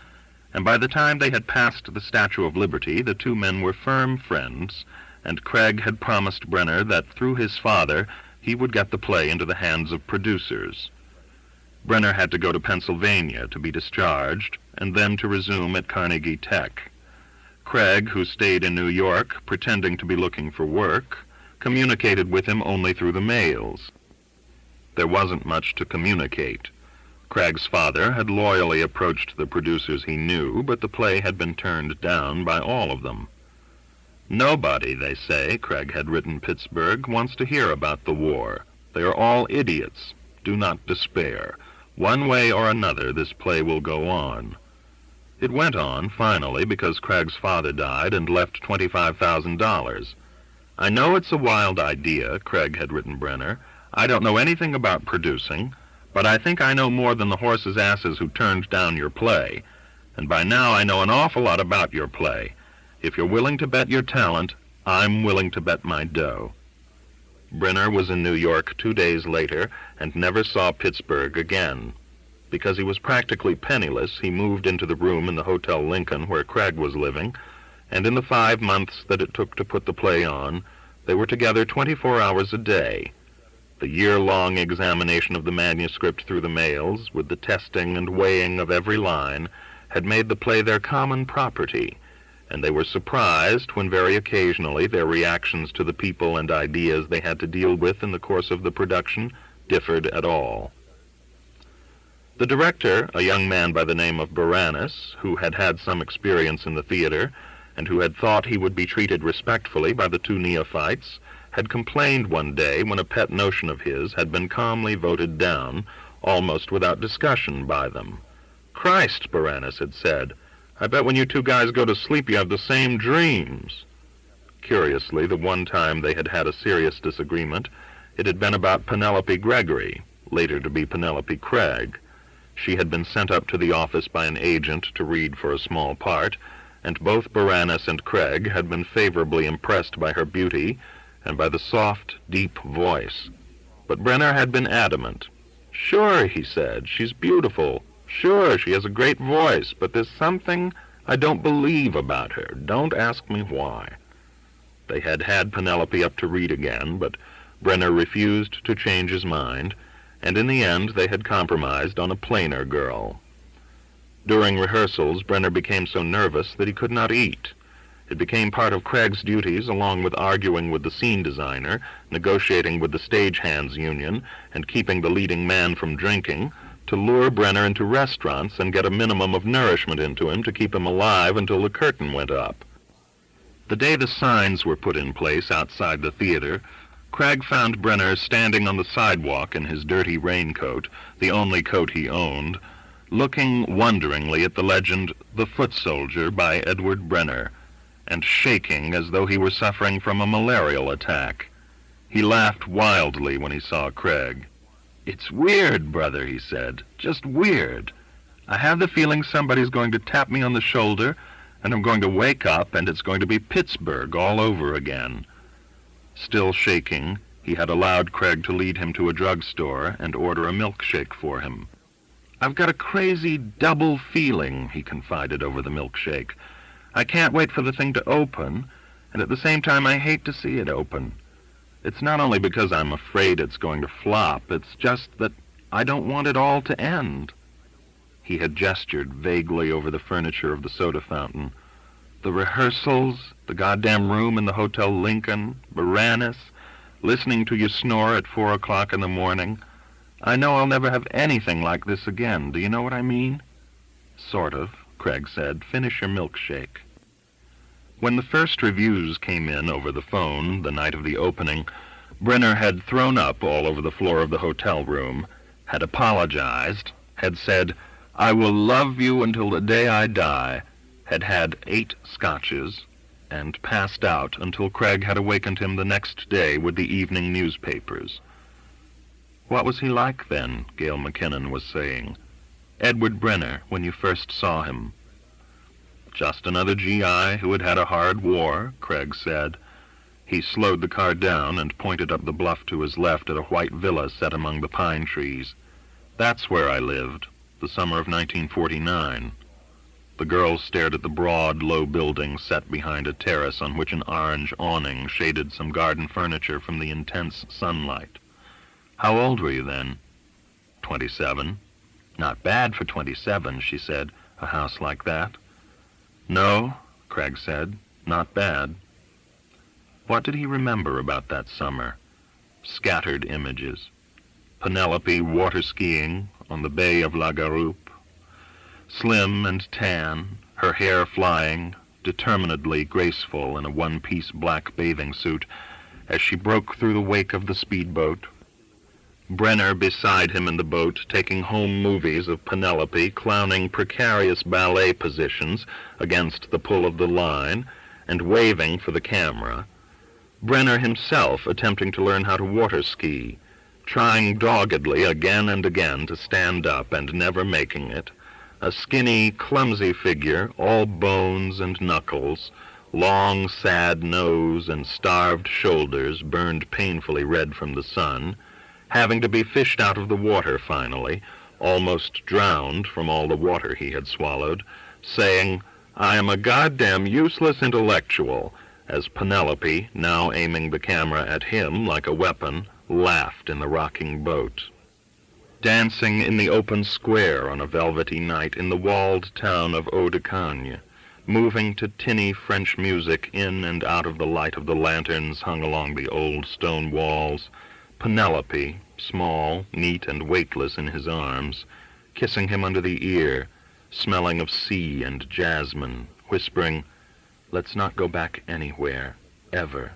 and by the time they had passed the Statue of Liberty, the 2 men were firm friends, and Craig had promised Brenner that through his father he would get the play into the hands of producers. Brenner had to go to Pennsylvania to be discharged, and then to resume at Carnegie Tech. Craig, who stayed in New York, pretending to be looking for work, communicated with him only through the mails. There wasn't much to communicate. Craig's father had loyally approached the producers he knew, but the play had been turned down by all of them. "Nobody, they say," Craig had written Pittsburgh, "wants to hear about the war. They are all idiots. Do not despair. One way or another, this play will go on." It went on, finally, because Craig's father died and left $25,000. "I know it's a wild idea," Craig had written Brenner. "I don't know anything about producing, but I think I know more than the horses' asses who turned down your play. And by now I know an awful lot about your play. If you're willing to bet your talent, I'm willing to bet my dough." Brenner was in New York 2 days later and never saw Pittsburgh again. Because he was practically penniless, he moved into the room in the Hotel Lincoln where Craig was living, and in the 5 months that it took to put the play on, they were together 24 hours a day. The year-long examination of the manuscript through the mails, with the testing and weighing of every line, had made the play their common property, and they were surprised when very occasionally their reactions to the people and ideas they had to deal with in the course of the production differed at all. The director, a young man by the name of Baranis, who had had some experience in the theater, and who had thought he would be treated respectfully by the 2 neophytes, had complained one day when a pet notion of his had been calmly voted down, almost without discussion by them. "Christ," Baranis had said, "I bet when you 2 guys go to sleep you have the same dreams." Curiously, the one time they had had a serious disagreement, it had been about Penelope Gregory, later to be Penelope Craig. She had been sent up to the office by an agent to read for a small part, and both Boranis and Craig had been favorably impressed by her beauty and by the soft, deep voice. But Brenner had been adamant. "Sure," he said, "she's beautiful. Sure, she has a great voice, but there's something I don't believe about her. Don't ask me why." They had had Penelope up to read again, but Brenner refused to change his mind, and in the end they had compromised on a plainer girl. During rehearsals, Brenner became so nervous that he could not eat. It became part of Craig's duties, along with arguing with the scene designer, negotiating with the stagehands union, and keeping the leading man from drinking, to lure Brenner into restaurants and get a minimum of nourishment into him to keep him alive until the curtain went up. The day the signs were put in place outside the theater, Craig found Brenner standing on the sidewalk in his dirty raincoat, the only coat he owned, looking wonderingly at the legend, "The Foot Soldier" by Edward Brenner, and shaking as though he were suffering from a malarial attack. He laughed wildly when he saw Craig. "It's weird, brother," he said, "just weird. I have the feeling somebody's going to tap me on the shoulder, and I'm going to wake up, and it's going to be Pittsburgh all over again." Still shaking, he had allowed Craig to lead him to a drugstore and order a milkshake for him. "I've got a crazy double feeling," he confided over the milkshake. "I can't wait for the thing to open, and at the same time I hate to see it open. It's not only because I'm afraid it's going to flop, it's just that I don't want it all to end." He had gestured vaguely over the furniture of the soda fountain. "The rehearsals, the goddamn room in the Hotel Lincoln, Boranis, listening to you snore at 4 o'clock in the morning. I know I'll never have anything like this again. Do you know what I mean?" "Sort of," Craig said. "Finish your milkshake." When the first reviews came in over the phone the night of the opening, Brenner had thrown up all over the floor of the hotel room, had apologized, had said, "I will love you until the day I die," had had 8 scotches, and passed out until Craig had awakened him the next day with the evening newspapers. "What was he like then?" Gail McKinnon was saying. "Edward Brenner, when you first saw him." "Just another GI who had had a hard war," Craig said. He slowed the car down and pointed up the bluff to his left at a white villa set among the pine trees. "That's where I lived, the summer of 1949. The girls stared at the broad, low building set behind a terrace on which an orange awning shaded some garden furniture from the intense sunlight. "How old were you then?" 27. "Not bad for 27, she said, "a house like that." "No," Craig said, "not bad." What did he remember about that summer? Scattered images. Penelope water-skiing on the bay of La Garoupe. Slim and tan, her hair flying, determinedly graceful in a one-piece black bathing suit, as she broke through the wake of the speedboat. Brenner beside him in the boat, taking home movies of Penelope clowning precarious ballet positions against the pull of the line and waving for the camera. Brenner himself attempting to learn how to water ski, trying doggedly again and again to stand up and never making it. A skinny, clumsy figure, all bones and knuckles, long, sad nose and starved shoulders burned painfully red from the sun, having to be fished out of the water finally, almost drowned from all the water he had swallowed, saying, "I am a goddamn useless intellectual," as Penelope, now aiming the camera at him like a weapon, laughed in the rocking boat. Dancing in the open square on a velvety night in the walled town of Eau-de-Cagne, moving to tinny French music in and out of the light of the lanterns hung along the old stone walls, Penelope, small, neat, and weightless in his arms, kissing him under the ear, smelling of sea and jasmine, whispering, "Let's not go back anywhere, ever."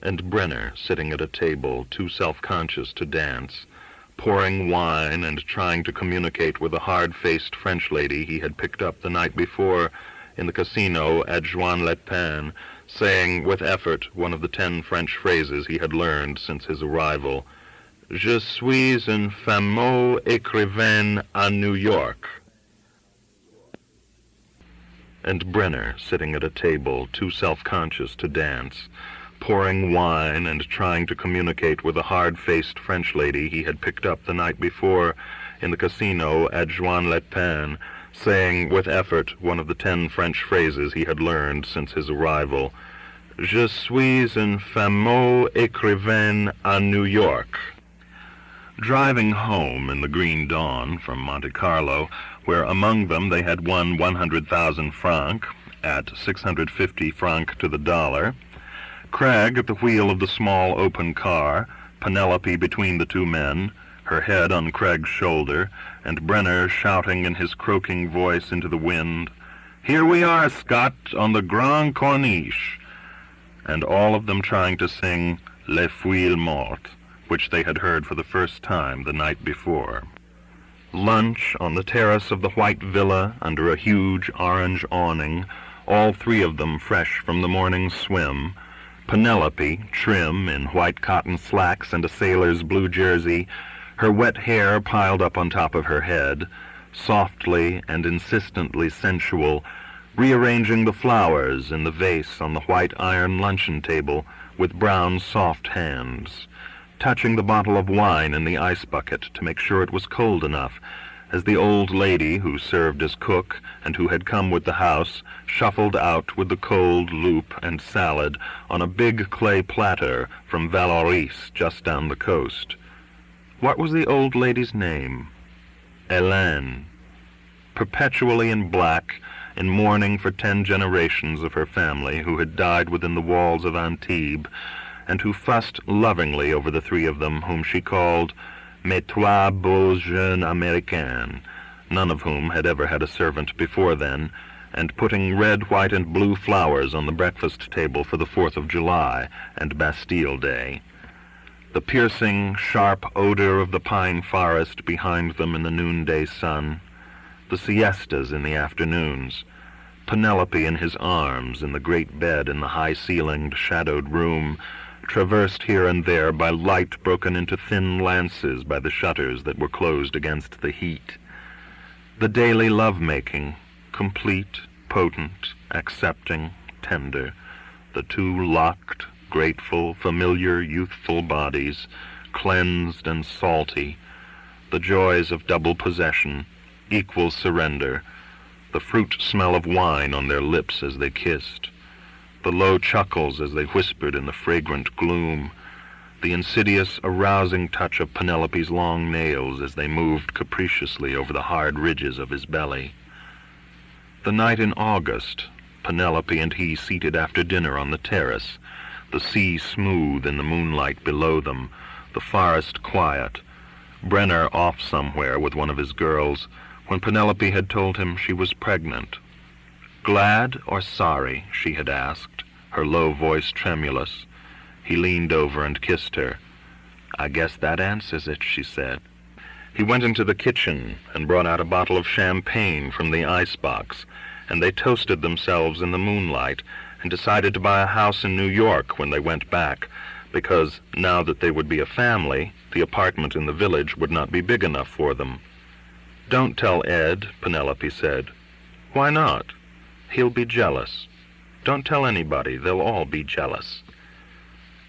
And Brenner sitting at a table, too self-conscious to dance, pouring wine and trying to communicate with a hard-faced French lady he had picked up the night before in the casino at Juan-les-Pins, saying with effort one of the 10 French phrases he had learned since his arrival, Je suis un fameux écrivain à New York. And Brenner, sitting at a table, too self-conscious to dance, pouring wine and trying to communicate with a hard-faced French lady he had picked up the night before in the casino at Juan-les-Pins, saying with effort one of the 10 French phrases he had learned since his arrival. Je suis un fameux écrivain à New York. Driving home in the green dawn from Monte Carlo, where among them they had won 100,000 francs at 650 francs to the dollar, Craig at the wheel of the small open car, Penelope between the two men, her head on Craig's shoulder, and Brenner shouting in his croaking voice into the wind, "Here we are, Scott, on the Grand Corniche," and all of them trying to sing Les Filles Mortes, which they had heard for the first time the night before. Lunch on the terrace of the white villa under a huge orange awning, all 3 of them fresh from the morning's swim, Penelope, trim in white cotton slacks and a sailor's blue jersey, her wet hair piled up on top of her head, softly and insistently sensual, rearranging the flowers in the vase on the white iron luncheon table with brown soft hands, touching the bottle of wine in the ice bucket to make sure it was cold enough, as the old lady who served as cook and who had come with the house shuffled out with the cold loup and salad on a big clay platter from Valoris just down the coast. What was the old lady's name? Hélène. Perpetually in black, in mourning for 10 generations of her family who had died within the walls of Antibes, and who fussed lovingly over the 3 of them, whom she called mes 3 beaux jeunes Américains, none of whom had ever had a servant before then, and putting red, white, and blue flowers on the breakfast table for the 4th of July and Bastille Day. The piercing, sharp odor of the pine forest behind them in the noonday sun, the siestas in the afternoons, Penelope in his arms in the great bed in the high-ceilinged, shadowed room, traversed here and there by light broken into thin lances by the shutters that were closed against the heat. The daily love-making, complete, potent, accepting, tender, the 2 locked, grateful, familiar, youthful bodies, cleansed and salty, the joys of double possession, equal surrender, the fruit smell of wine on their lips as they kissed, the low chuckles as they whispered in the fragrant gloom, the insidious, arousing touch of Penelope's long nails as they moved capriciously over the hard ridges of his belly. The night in August, Penelope and he seated after dinner on the terrace, the sea smooth in the moonlight below them, the forest quiet, Brenner off somewhere with one of his girls, when Penelope had told him she was pregnant. "Glad or sorry?" she had asked, her low voice tremulous. He leaned over and kissed her. "I guess that answers it," she said. He went into the kitchen and brought out a bottle of champagne from the icebox, and they toasted themselves in the moonlight and decided to buy a house in New York when they went back, because now that they would be a family, the apartment in the village would not be big enough for them. "Don't tell Ed," Penelope said. "Why not? He'll be jealous." "Don't tell anybody. They'll all be jealous."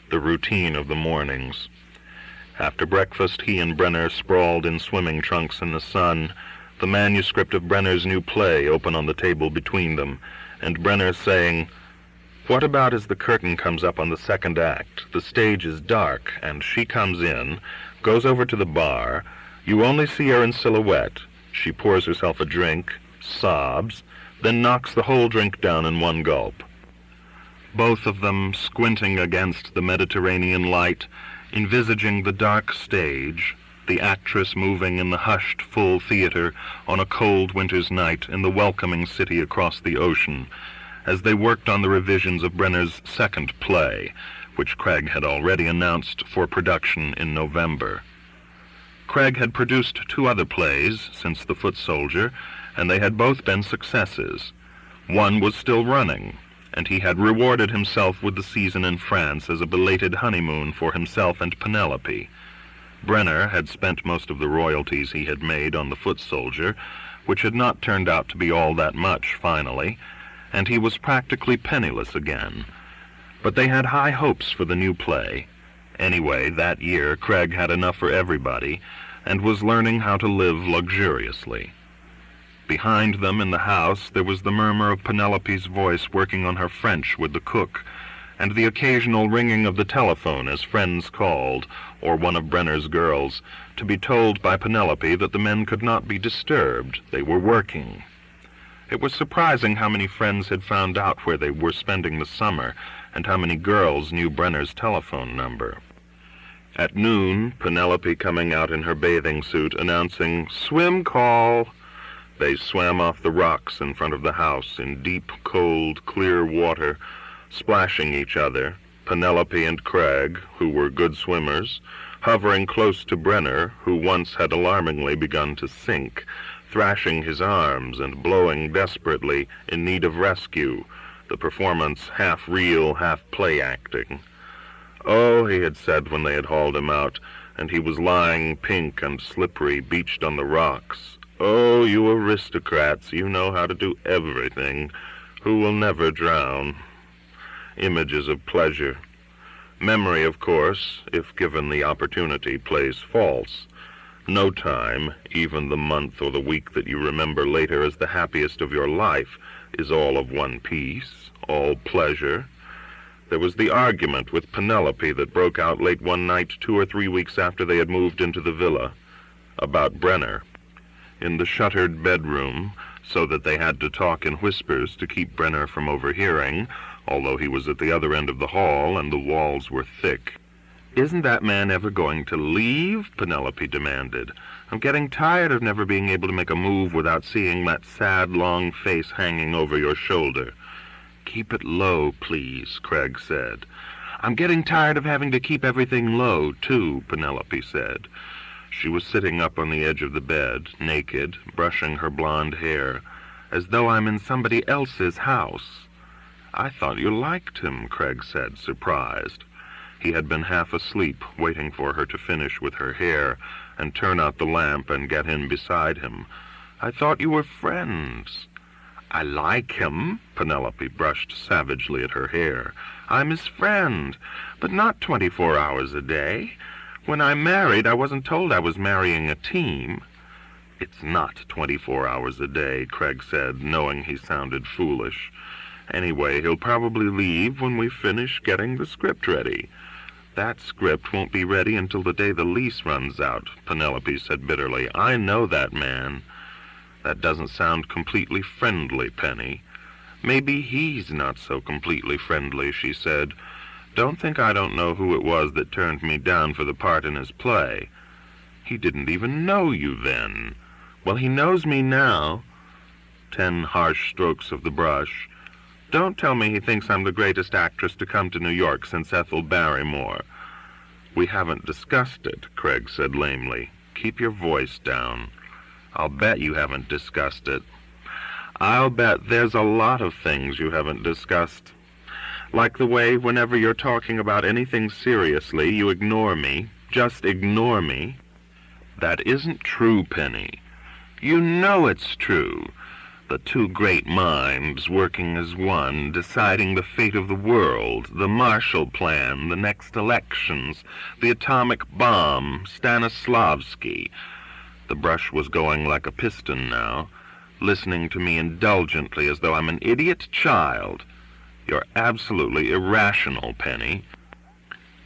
The routine of the mornings. After breakfast, he and Brenner sprawled in swimming trunks in the sun, the manuscript of Brenner's new play open on the table between them, and Brenner saying, "What about as the curtain comes up on the 2nd act? The stage is dark, and she comes in, goes over to the bar. You only see her in silhouette. She pours herself a drink, sobs, then knocks the whole drink down in one gulp." Both of them squinting against the Mediterranean light, envisaging the dark stage, the actress moving in the hushed, full theater on a cold winter's night in the welcoming city across the ocean, as they worked on the revisions of Brenner's 2nd play, which Craig had already announced for production in November. Craig had produced 2 other plays since The Foot Soldier, and they had both been successes. One was still running, and he had rewarded himself with the season in France as a belated honeymoon for himself and Penelope. Brenner had spent most of the royalties he had made on the foot soldier, which had not turned out to be all that much finally, and he was practically penniless again. But they had high hopes for the new play. Anyway, that year Craig had enough for everybody and was learning how to live luxuriously. Behind them in the house there was the murmur of Penelope's voice working on her French with the cook, and the occasional ringing of the telephone as friends called, or one of Brenner's girls, to be told by Penelope that the men could not be disturbed, they were working. It was surprising how many friends had found out where they were spending the summer, and how many girls knew Brenner's telephone number. At noon, Penelope coming out in her bathing suit, announcing, "Swim call!" They swam off the rocks in front of the house in deep, cold, clear water, splashing each other, Penelope and Craig, who were good swimmers, hovering close to Brenner, who once had alarmingly begun to sink, thrashing his arms and blowing desperately in need of rescue, the performance half real, half play acting. "Oh," he had said when they had hauled him out, and he was lying pink and slippery, beached on the rocks. "Oh, you aristocrats, you know how to do everything. Who will never drown?" Images of pleasure. Memory, of course, if given the opportunity, plays false. No time, even the month or the week that you remember later as the happiest of your life, is all of one piece, all pleasure. There was the argument with Penelope that broke out late one night 2 or 3 weeks after they had moved into the villa, about Brenner. In the shuttered bedroom, so that they had to talk in whispers to keep Brenner from overhearing, although he was at the other end of the hall and the walls were thick. "Isn't that man ever going to leave?" Penelope demanded. "I'm getting tired of never being able to make a move without seeing that sad, long face hanging over your shoulder." "Keep it low, please," Craig said. "I'm getting tired of having to keep everything low, too," Penelope said. She was sitting up on the edge of the bed, naked, brushing her blonde hair, "as though I'm in somebody else's house." "I thought you liked him," Craig said, surprised. He had been half asleep, waiting for her to finish with her hair and turn out the lamp and get in beside him. "I thought you were friends." "I like him," Penelope brushed savagely at her hair. "I'm his friend, but not 24 hours a day. When I married, I wasn't told I was marrying a team." "It's not 24 hours a day," Craig said, knowing he sounded foolish. "Anyway, he'll probably leave when we finish getting the script ready." "That script won't be ready until the day the lease runs out," Penelope said bitterly. "I know that man." "That doesn't sound completely friendly, Penny." "Maybe he's not so completely friendly," she said. "Don't think I don't know who it was that turned me down for the part in his play." "He didn't even know you then." "Well, he knows me now." 10 harsh strokes of the brush. "Don't tell me he thinks I'm the greatest actress to come to New York since Ethel Barrymore." "We haven't discussed it," Craig said lamely. "Keep your voice down." "I'll bet you haven't discussed it." "I'll bet there's a lot of things you haven't discussed. Like the way whenever you're talking about anything seriously, you ignore me. Just ignore me." "That isn't true, Penny." "You know it's true. The two great minds working as one, deciding the fate of the world, the Marshall Plan, the next elections, the atomic bomb, Stanislavski." The brush was going like a piston now, listening to me indulgently as though I'm an idiot child. "You're absolutely irrational, Penny."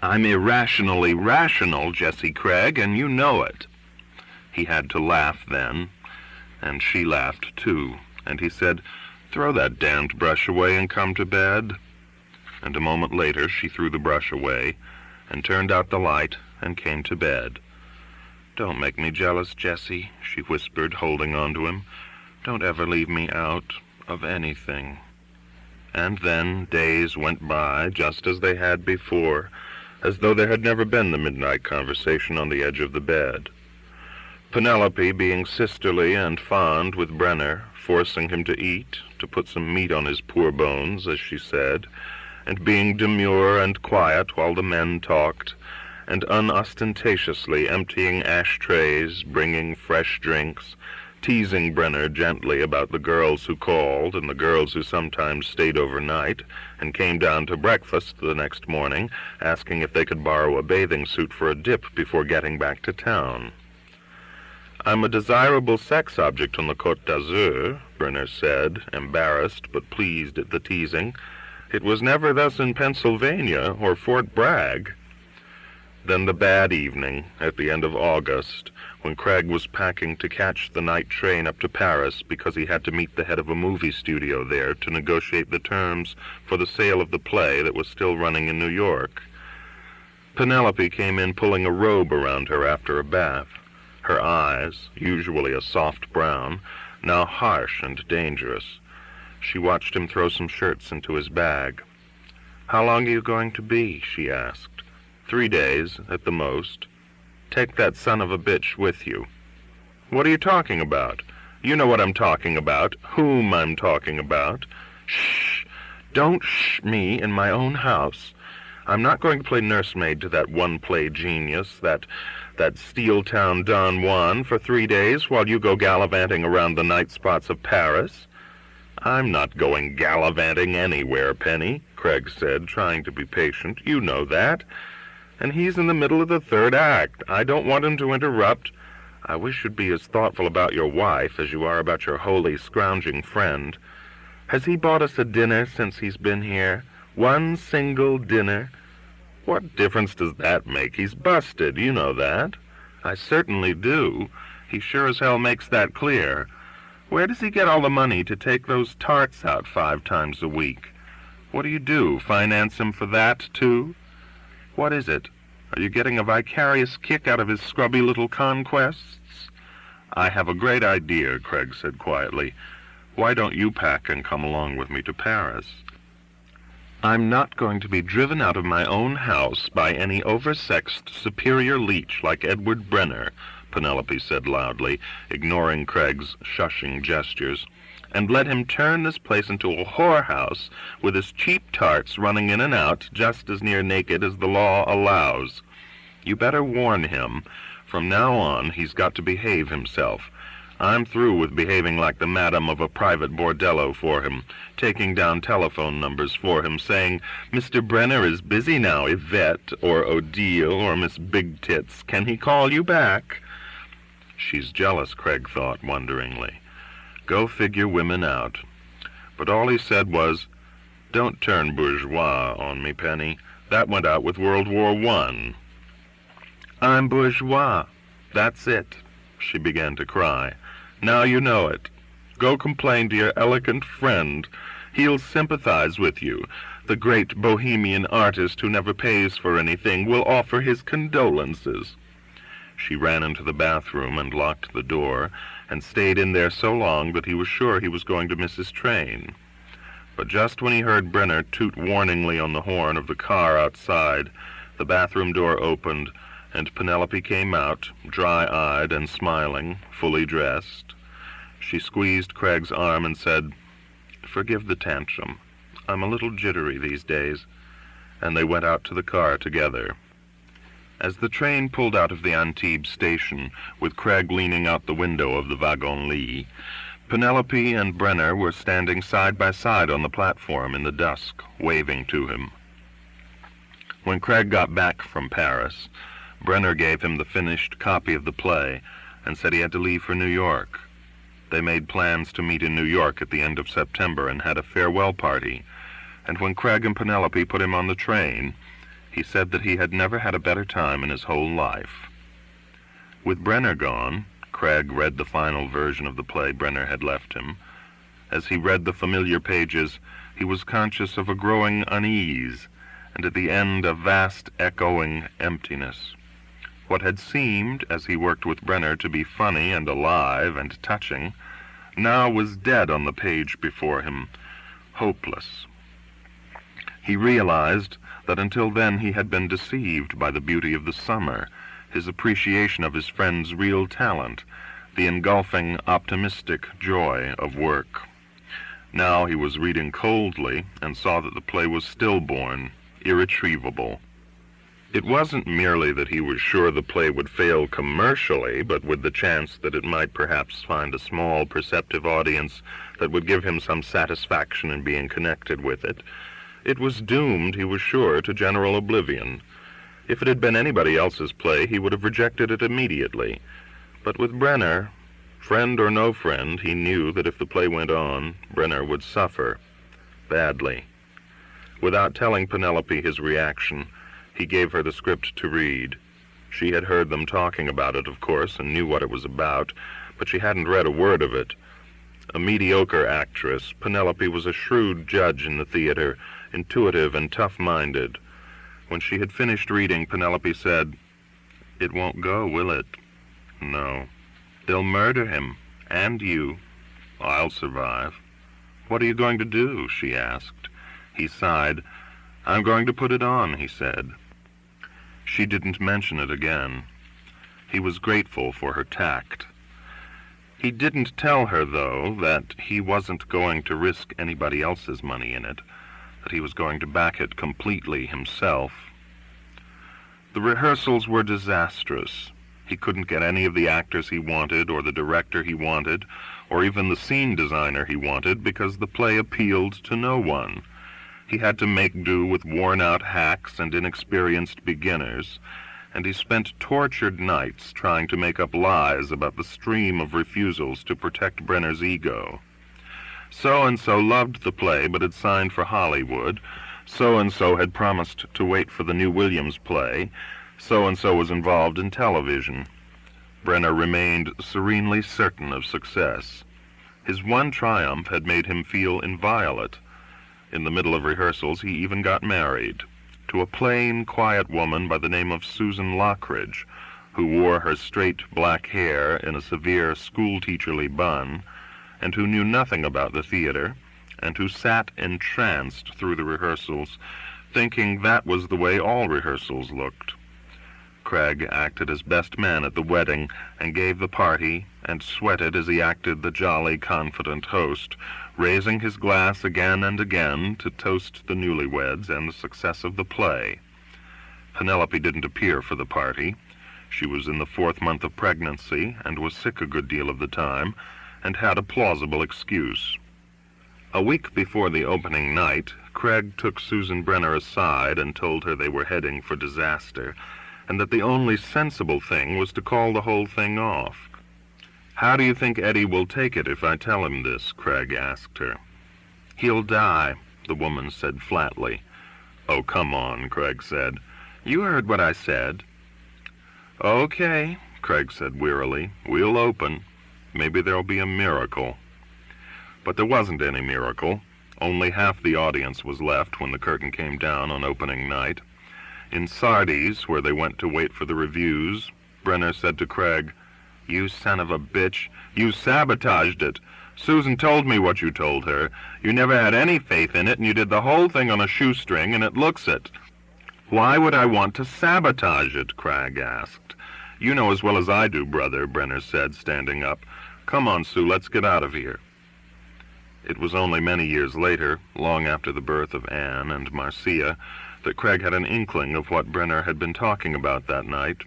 "I'm irrationally rational, Jessie Craig, and you know it." He had to laugh then, and she laughed too, and he said, "Throw that damned brush away and come to bed." And a moment later she threw the brush away and turned out the light and came to bed. "Don't make me jealous, Jessie," she whispered, holding on to him. "Don't ever leave me out of anything." And then days went by just as they had before, as though there had never been the midnight conversation on the edge of the bed. Penelope being sisterly and fond with Brenner, forcing him to eat, to put some meat on his poor bones, as she said, and being demure and quiet while the men talked, and unostentatiously emptying ashtrays, bringing fresh drinks, teasing Brenner gently about the girls who called and the girls who sometimes stayed overnight and came down to breakfast the next morning, asking if they could borrow a bathing suit for a dip before getting back to town. "I'm a desirable sex object on the Côte d'Azur," Brenner said, embarrassed but pleased at the teasing. "It was never thus in Pennsylvania or Fort Bragg." Then the bad evening, at the end of August, when Craig was packing to catch the night train up to Paris because he had to meet the head of a movie studio there to negotiate the terms for the sale of the play that was still running in New York. Penelope came in pulling a robe around her after a bath. Her eyes, usually a soft brown, now harsh and dangerous. She watched him throw some shirts into his bag. "How long are you going to be?" she asked. 3 days, at the most. Take that son of a bitch with you." "What are you talking about?" "You know what I'm talking about. Whom I'm talking about." "Shh! Don't shh me in my own house. I'm not going to play nursemaid to that one-play genius, that Steel Town Don Juan, for 3 days while you go gallivanting around the night spots of Paris." "I'm not going gallivanting anywhere, Penny," Craig said, trying to be patient. "You know that. And he's in the middle of the third act. I don't want him to interrupt. I wish you'd be as thoughtful about your wife as you are about your holy, scrounging friend. Has he bought us a dinner since he's been here? One single dinner? What difference does that make? He's busted, you know that." "I certainly do. He sure as hell makes that clear. Where does he get all the money to take those tarts out 5 times a week? What do? Finance him for that, too? What is it? Are you getting a vicarious kick out of his scrubby little conquests?" "I have a great idea," Craig said quietly. "Why don't you pack and come along with me to Paris?" "I'm not going to be driven out of my own house by any oversexed superior leech like Edward Brenner," Penelope said loudly, ignoring Craig's shushing gestures. "And let him turn this place into a whorehouse with his cheap tarts running in and out just as near naked as the law allows. You better warn him. From now on, he's got to behave himself. I'm through with behaving like the madam of a private bordello for him, taking down telephone numbers for him, saying, 'Mr. Brenner is busy now, Yvette, or Odile, or Miss Big Tits. Can he call you back?'" She's jealous, Craig thought wonderingly. Go figure women out. But all he said was, "Don't turn bourgeois on me, Penny. That went out with World War I." "I'm bourgeois. That's it." She began to cry. "Now you know it. Go complain to your elegant friend. He'll sympathize with you. The great bohemian artist who never pays for anything will offer his condolences." She ran into the bathroom and locked the door, and stayed in there so long that he was sure he was going to miss his train. But just when he heard Brenner toot warningly on the horn of the car outside, the bathroom door opened, and Penelope came out, dry-eyed and smiling, fully dressed. She squeezed Craig's arm and said, "Forgive the tantrum. I'm a little jittery these days." And they went out to the car together. As the train pulled out of the Antibes station, with Craig leaning out the window of the wagon-lit, Penelope and Brenner were standing side by side on the platform in the dusk, waving to him. When Craig got back from Paris, Brenner gave him the finished copy of the play and said he had to leave for New York. They made plans to meet in New York at the end of September and had a farewell party, and when Craig and Penelope put him on the train, he said that he had never had a better time in his whole life. With Brenner gone, Craig read the final version of the play Brenner had left him. As he read the familiar pages, he was conscious of a growing unease, and at the end a vast echoing emptiness. What had seemed, as he worked with Brenner, to be funny and alive and touching, now was dead on the page before him, hopeless. He realized that until then he had been deceived by the beauty of the summer, his appreciation of his friend's real talent, the engulfing, optimistic joy of work. Now he was reading coldly and saw that the play was stillborn, irretrievable. It wasn't merely that he was sure the play would fail commercially, but with the chance that it might perhaps find a small, perceptive audience that would give him some satisfaction in being connected with it. It was doomed, he was sure, to general oblivion. If it had been anybody else's play, he would have rejected it immediately. But with Brenner, friend or no friend, he knew that if the play went on, Brenner would suffer badly. Without telling Penelope his reaction, he gave her the script to read. She had heard them talking about it, of course, and knew what it was about, but she hadn't read a word of it. A mediocre actress, Penelope was a shrewd judge in the theater, intuitive and tough-minded. When she had finished reading, Penelope said, "It won't go, will it?" "No." "They'll murder him, and you." "I'll survive." "What are you going to do?" she asked. He sighed. "I'm going to put it on," he said. She didn't mention it again. He was grateful for her tact. He didn't tell her, though, that he wasn't going to risk anybody else's money in it, that he was going to back it completely himself. The rehearsals were disastrous. He couldn't get any of the actors he wanted, or the director he wanted, or even the scene designer he wanted, because the play appealed to no one. He had to make do with worn-out hacks and inexperienced beginners, and he spent tortured nights trying to make up lies about the stream of refusals to protect Brenner's ego. So-and-so loved the play but had signed for Hollywood. So-and-so had promised to wait for the new Williams play. So-and-so was involved in television. Brenner remained serenely certain of success. His one triumph had made him feel inviolate. In the middle of rehearsals, he even got married to a plain, quiet woman by the name of Susan Lockridge, who wore her straight black hair in a severe schoolteacherly bun, and who knew nothing about the theater, and who sat entranced through the rehearsals, thinking that was the way all rehearsals looked. Craig acted as best man at the wedding, and gave the party, and sweated as he acted the jolly, confident host, raising his glass again and again to toast the newlyweds and the success of the play. Penelope didn't appear for the party. She was in the 4th month of pregnancy, and was sick a good deal of the time, and had a plausible excuse. A week before the opening night, Craig took Susan Brenner aside and told her they were heading for disaster, and that the only sensible thing was to call the whole thing off. "How do you think Eddie will take it if I tell him this?" Craig asked her. "He'll die," the woman said flatly. "Oh, come on," Craig said. "You heard what I said." "Okay," Craig said wearily. "We'll open. Maybe there'll be a miracle." But there wasn't any miracle. Only half the audience was left when the curtain came down on opening night. In Sardi's, where they went to wait for the reviews, Brenner said to Craig, "You son of a bitch, you sabotaged it. Susan told me what you told her. You never had any faith in it, and you did the whole thing on a shoestring, and it looks it." "Why would I want to sabotage it?" Craig asked. "You know as well as I do, brother," Brenner said, standing up. "Come on, Sue, let's get out of here." It was only many years later, long after the birth of Anne and Marcia, that Craig had an inkling of what Brenner had been talking about that night.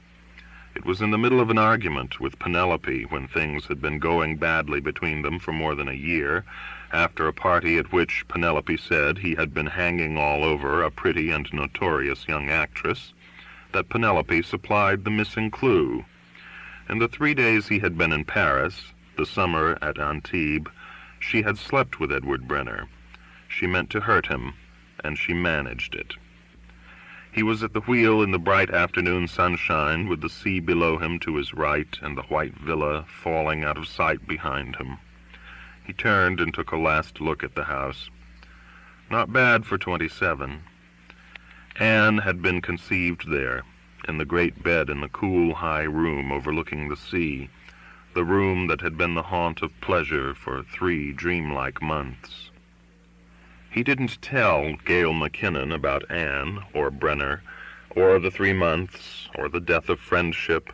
It was in the middle of an argument with Penelope, when things had been going badly between them for more than a year, after a party at which Penelope said he had been hanging all over a pretty and notorious young actress, that Penelope supplied the missing clue. In the 3 days he had been in Paris, the summer at Antibes, she had slept with Edward Brenner. She meant to hurt him, and she managed it. He was at the wheel in the bright afternoon sunshine, with the sea below him to his right and the white villa falling out of sight behind him. He turned and took a last look at the house. Not bad for 27. Anne had been conceived there, in the great bed in the cool, high room overlooking the sea, the room that had been the haunt of pleasure for 3 dreamlike months. He didn't tell Gail McKinnon about Anne, or Brenner, or the 3 months, or the death of friendship,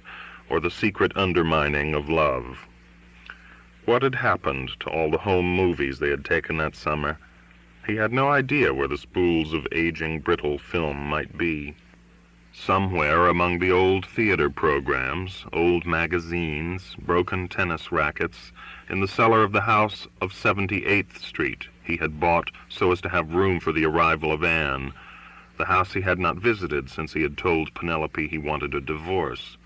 or the secret undermining of love. What had happened to all the home movies they had taken that summer? He had no idea where the spools of aging, brittle film might be. Somewhere among the old theater programs, old magazines, broken tennis rackets, in the cellar of the house of 78th Street he had bought so as to have room for the arrival of Anne, the house he had not visited since he had told Penelope he wanted a divorce,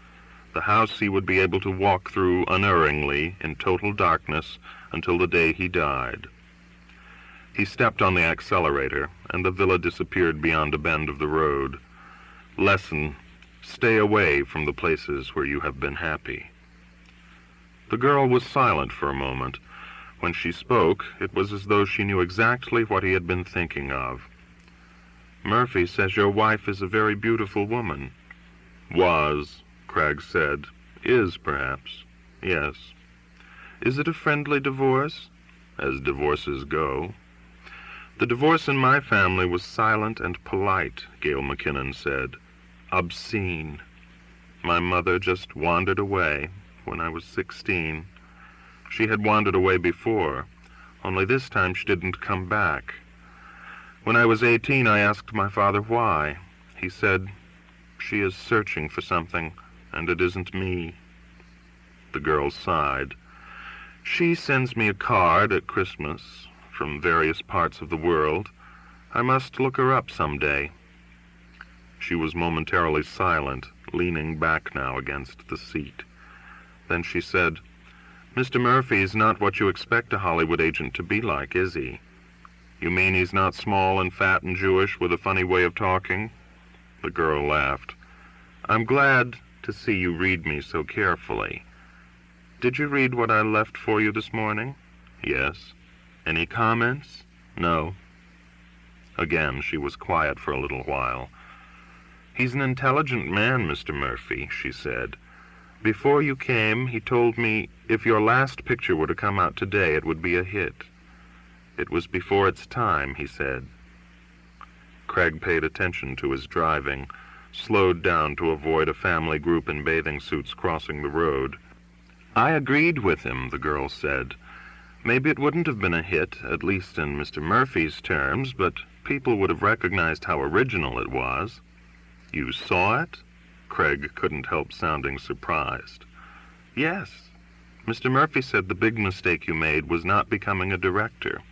the house he would be able to walk through unerringly in total darkness until the day he died. He stepped on the accelerator, and the villa disappeared beyond a bend of the road. Lesson: stay away from the places where you have been happy. The girl was silent for a moment. When she spoke, it was as though she knew exactly what he had been thinking of. "Murphy says your wife is a very beautiful woman." "Was," Cragg said. "Is, perhaps. Yes." "Is it a friendly divorce?" "As divorces go." "The divorce in my family was silent and polite," Gail McKinnon said. "Obscene. My mother just wandered away when I was 16. She had wandered away before, only this time she didn't come back. When I was 18, I asked my father why. He said, 'She is searching for something, and it isn't me.'" The girl sighed. "She sends me a card at Christmas from various parts of the world. I must look her up some day." She was momentarily silent, leaning back now against the seat. Then she said, "Mr. Murphy's not what you expect a Hollywood agent to be like, is he?" "You mean he's not small and fat and Jewish with a funny way of talking?" The girl laughed. "I'm glad to see you read me so carefully. Did you read what I left for you this morning?" "Yes." "Any comments?" "No." Again she was quiet for a little while. "He's an intelligent man, Mr. Murphy," she said. "Before you came, he told me if your last picture were to come out today, it would be a hit. It was before its time, he said." Cragg paid attention to his driving, slowed down to avoid a family group in bathing suits crossing the road. "I agreed with him," the girl said. "Maybe it wouldn't have been a hit, at least in Mr. Murphy's terms, but people would have recognized how original it was." "You saw it?" Cragg couldn't help sounding surprised. "Yes. Mr. Murphy said the big mistake you made was not becoming a director.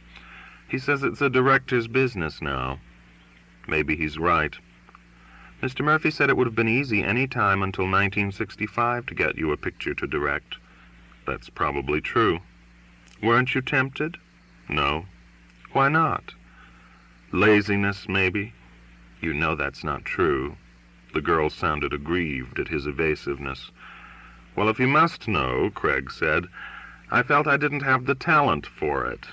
He says it's a director's business now." "Maybe he's right." "Mr. Murphy said it would have been easy any time until 1965 to get you a picture to direct." "That's probably true." "Weren't you tempted?" "No." "Why not?" "Laziness, maybe." "You know that's not true." The girl sounded aggrieved at his evasiveness. "Well, if you must know," Cragg said, "I felt I didn't have the talent for it.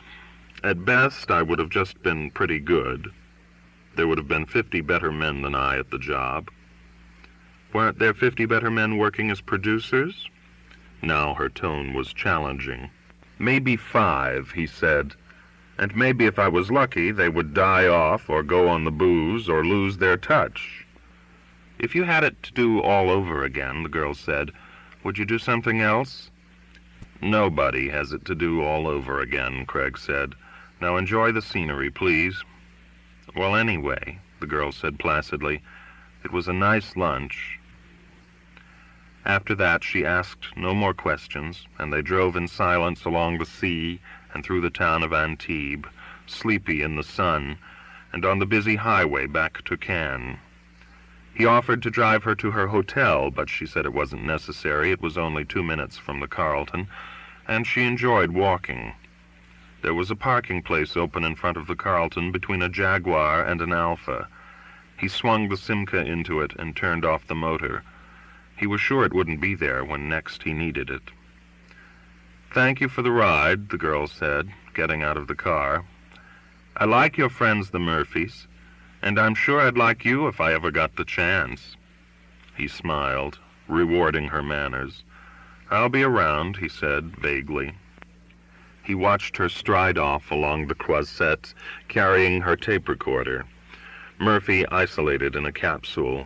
At best, I would have just been pretty good. There would have been 50 better men than I at the job." "Weren't there 50 better men working as producers?" Now her tone was challenging. "Maybe 5, he said. And maybe if I was lucky, they would die off or go on the booze or lose their touch." "If you had it to do all over again," the girl said, "would you do something else?" "Nobody has it to do all over again," Cragg said. "Now enjoy the scenery, please." "Well, anyway," the girl said placidly, "it was a nice lunch." After that she asked no more questions, and they drove in silence along the sea and through the town of Antibes, sleepy in the sun, and on the busy highway back to Cannes. He offered to drive her to her hotel, but she said it wasn't necessary. It was only 2 minutes from the Carlton, and she enjoyed walking. There was a parking place open in front of the Carlton between a Jaguar and an Alfa. He swung the Simca into it and turned off the motor. He was sure it wouldn't be there when next he needed it. "Thank you for the ride," the girl said, getting out of the car. "I like your friends, the Murphys, and I'm sure I'd like you if I ever got the chance." He smiled, rewarding her manners. "I'll be around," he said vaguely. He watched her stride off along the Croisette, carrying her tape recorder. Murphy isolated in a capsule.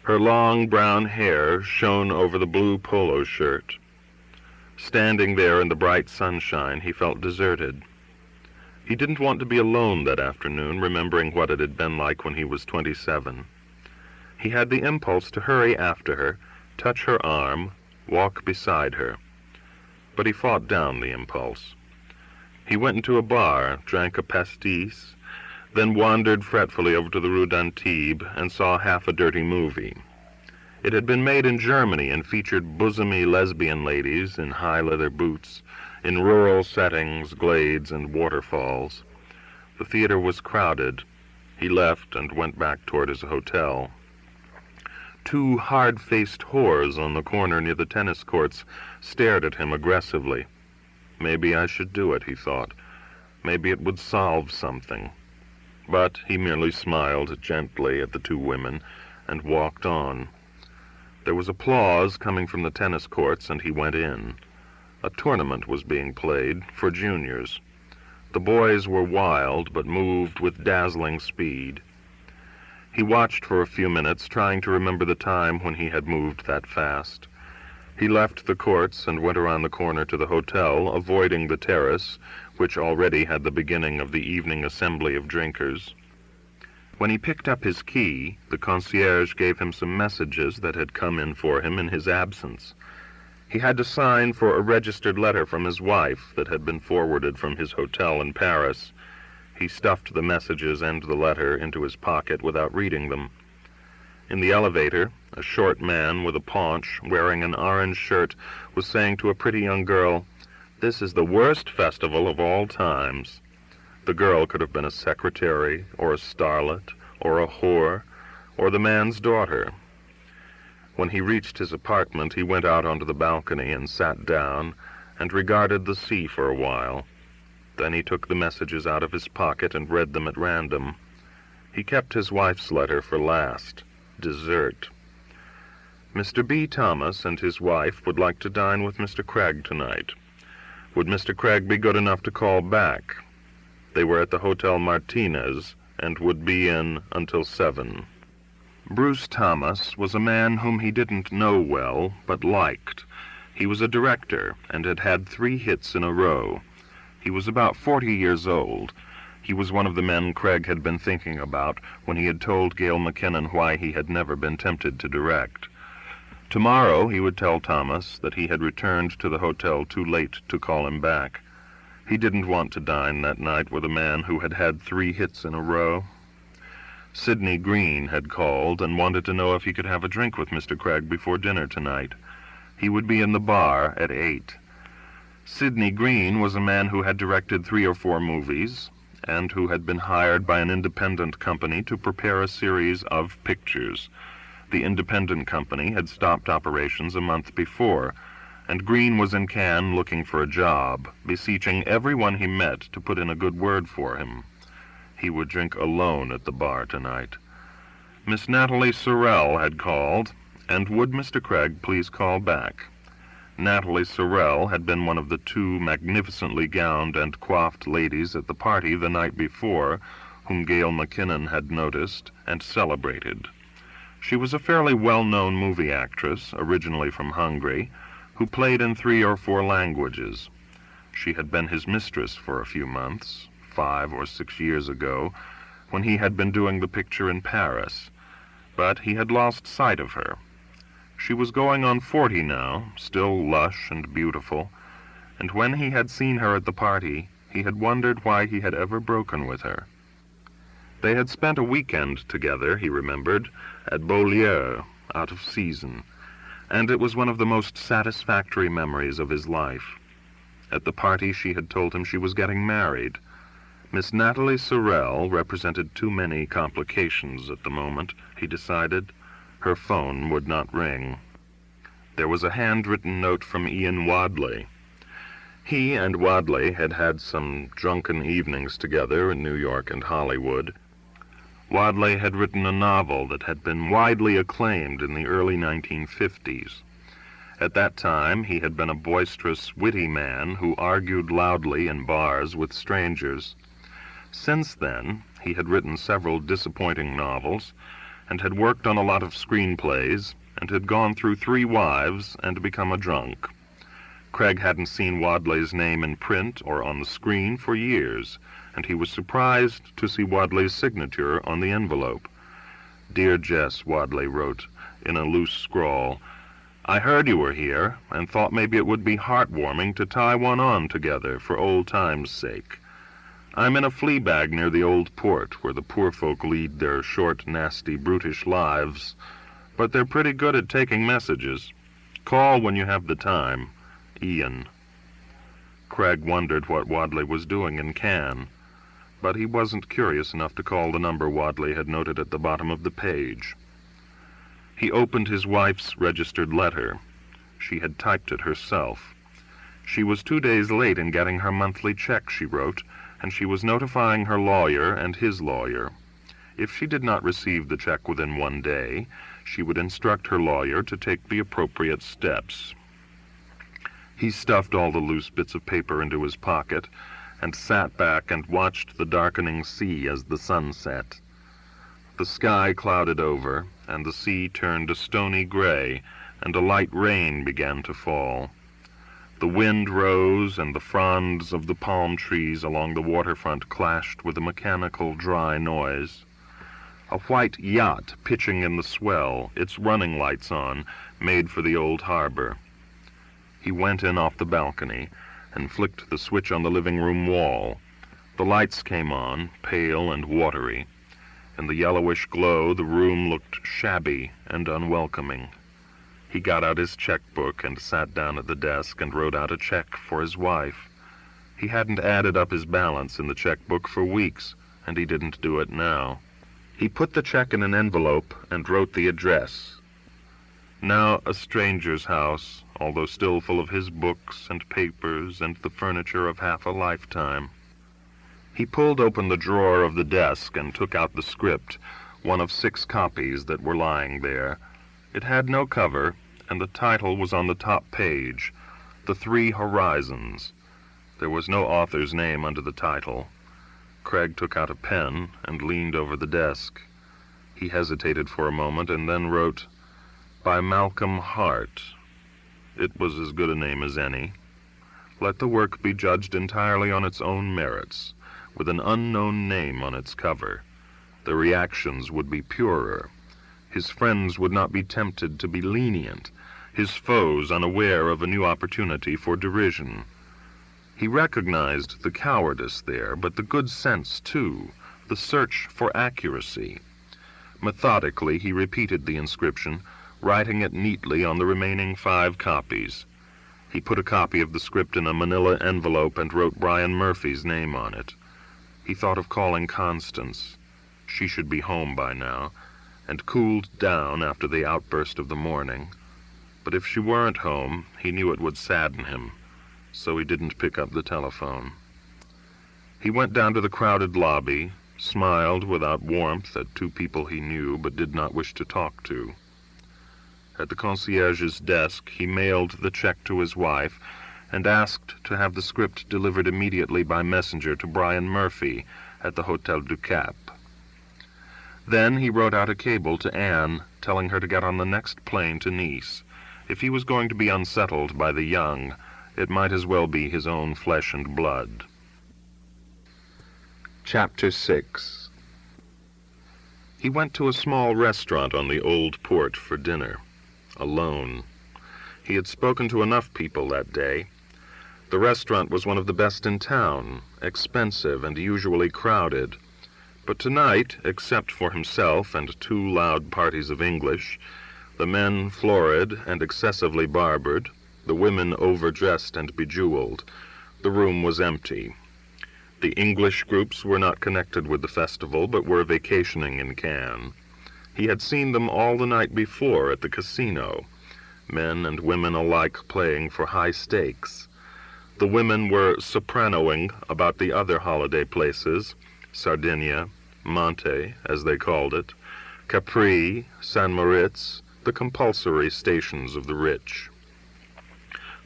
Her long brown hair shone over the blue polo shirt. Standing there in the bright sunshine, he felt deserted. He didn't want to be alone that afternoon, remembering what it had been like when he was 27. He had the impulse to hurry after her, touch her arm, walk beside her. But he fought down the impulse. He went into a bar, drank a pastis, then wandered fretfully over to the Rue d'Antibes and saw half a dirty movie. It had been made in Germany and featured bosomy lesbian ladies in high leather boots, in rural settings, glades, and waterfalls. The theater was crowded. He left and went back toward his hotel. Two hard-faced whores on the corner near the tennis courts stared at him aggressively. Maybe I should do it, he thought. Maybe it would solve something. But he merely smiled gently at the two women and walked on. There was applause coming from the tennis courts, and he went in. A tournament was being played for juniors. The boys were wild, but moved with dazzling speed. He watched for a few minutes, trying to remember the time when he had moved that fast. He left the courts and went around the corner to the hotel, avoiding the terrace, which already had the beginning of the evening assembly of drinkers. When he picked up his key, the concierge gave him some messages that had come in for him in his absence. He had to sign for a registered letter from his wife that had been forwarded from his hotel in Paris. He stuffed the messages and the letter into his pocket without reading them. In the elevator, a short man with a paunch, wearing an orange shirt, was saying to a pretty young girl, "This is the worst festival of all times." The girl could have been a secretary, or a starlet, or a whore, or the man's daughter. When he reached his apartment, he went out onto the balcony and sat down and regarded the sea for a while. Then he took the messages out of his pocket and read them at random. He kept his wife's letter for last. Dessert. Mr. B. Thomas and his wife would like to dine with Mr. Craig tonight. Would Mr. Craig be good enough to call back? They were at the Hotel Martinez and would be in until 7. Bruce Thomas was a man whom he didn't know well, but liked. He was a director and had had 3 hits in a row. He was about 40 years old. He was one of the men Craig had been thinking about when he had told Gail McKinnon why he had never been tempted to direct. Tomorrow he would tell Thomas that he had returned to the hotel too late to call him back. He didn't want to dine that night with a man who had had 3 hits in a row. Sidney Green had called and wanted to know if he could have a drink with Mr. Craig before dinner tonight. He would be in the bar at 8. Sidney Green was a man who had directed 3 or 4 movies and who had been hired by an independent company to prepare a series of pictures. The independent company had stopped operations a month before, and Green was in Cannes looking for a job, beseeching everyone he met to put in a good word for him. He would drink alone at the bar tonight. Miss Natalie Sorrell had called, and would Mr. Craig please call back? Natalie Sorrell had been one of the 2 magnificently gowned and coiffed ladies at the party the night before, whom Gail McKinnon had noticed and celebrated. She was a fairly well-known movie actress, originally from Hungary, who played in 3 or 4 languages. She had been his mistress for a few months, 5 or 6 years ago, when he had been doing the picture in Paris, but he had lost sight of her. She was going on 40 now, still lush and beautiful, and when he had seen her at the party, he had wondered why he had ever broken with her. They had spent a weekend together, he remembered, at Beaulieu, out of season, and it was one of the most satisfactory memories of his life. At the party she had told him she was getting married. Miss Natalie Sorrell represented too many complications at the moment, he decided. Her phone would not ring. There was a handwritten note from Ian Wadley. He and Wadley had had some drunken evenings together in New York and Hollywood. Wadley had written a novel that had been widely acclaimed in the early 1950s. At that time, he had been a boisterous, witty man who argued loudly in bars with strangers. Since then, he had written several disappointing novels, and had worked on a lot of screenplays, and had gone through 3 wives and become a drunk. Craig hadn't seen Wadley's name in print or on the screen for years, and he was surprised to see Wadley's signature on the envelope. "Dear Jess," Wadley wrote in a loose scrawl, "I heard you were here, and thought maybe it would be heartwarming to tie one on together for old times' sake. I'm in a flea bag near the old port, where the poor folk lead their short, nasty, brutish lives, but they're pretty good at taking messages. Call when you have the time. Ian." Craig wondered what Wadley was doing in Cannes, but he wasn't curious enough to call the number Wadley had noted at the bottom of the page. He opened his wife's registered letter. She had typed it herself. She was 2 days late in getting her monthly check, she wrote, and she was notifying her lawyer and his lawyer. If she did not receive the check within 1 day, she would instruct her lawyer to take the appropriate steps. He stuffed all the loose bits of paper into his pocket and sat back and watched the darkening sea as the sun set. The sky clouded over, and the sea turned a stony gray, and a light rain began to fall. The wind rose, and the fronds of the palm trees along the waterfront clashed with a mechanical, dry noise. A white yacht pitching in the swell, its running lights on, made for the old harbor. He went in off the balcony and flicked the switch on the living room wall. The lights came on, pale and watery. In the yellowish glow, the room looked shabby and unwelcoming. He got out his checkbook and sat down at the desk and wrote out a check for his wife. He hadn't added up his balance in the checkbook for weeks, and he didn't do it now. He put the check in an envelope and wrote the address. Now a stranger's house, although still full of his books and papers and the furniture of half a lifetime. He pulled open the drawer of the desk and took out the script, one of 6 copies that were lying there. It had no cover, and the title was on the top page, The 3 Horizons. There was no author's name under the title. Craig took out a pen and leaned over the desk. He hesitated for a moment and then wrote, "By Malcolm Hart." It was as good a name as any. Let the work be judged entirely on its own merits, with an unknown name on its cover. The reactions would be purer. His friends would not be tempted to be lenient, his foes unaware of a new opportunity for derision. He recognized the cowardice there, but the good sense, too, the search for accuracy. Methodically, he repeated the inscription, writing it neatly on the remaining 5 copies. He put a copy of the script in a manila envelope and wrote Brian Murphy's name on it. He thought of calling Constance. She should be home by now, and cooled down after the outburst of the morning. But if she weren't home, he knew it would sadden him, so he didn't pick up the telephone. He went down to the crowded lobby, smiled without warmth at 2 people he knew but did not wish to talk to. At the concierge's desk, he mailed the check to his wife and asked to have the script delivered immediately by messenger to Brian Murphy at the Hôtel du Cap. Then he wrote out a cable to Anne, telling her to get on the next plane to Nice. If he was going to be unsettled by the young, it might as well be his own flesh and blood. Chapter 6. He went to a small restaurant on the old port for dinner, alone. He had spoken to enough people that day. The restaurant was one of the best in town, expensive and usually crowded. But tonight, except for himself and 2 loud parties of English, the men florid and excessively barbered, the women overdressed and bejeweled, the room was empty. The English groups were not connected with the festival, but were vacationing in Cannes. He had seen them all the night before at the casino, men and women alike playing for high stakes. The women were sopranoing about the other holiday places, Sardinia, Monte, as they called it, Capri, San Moritz, the compulsory stations of the rich.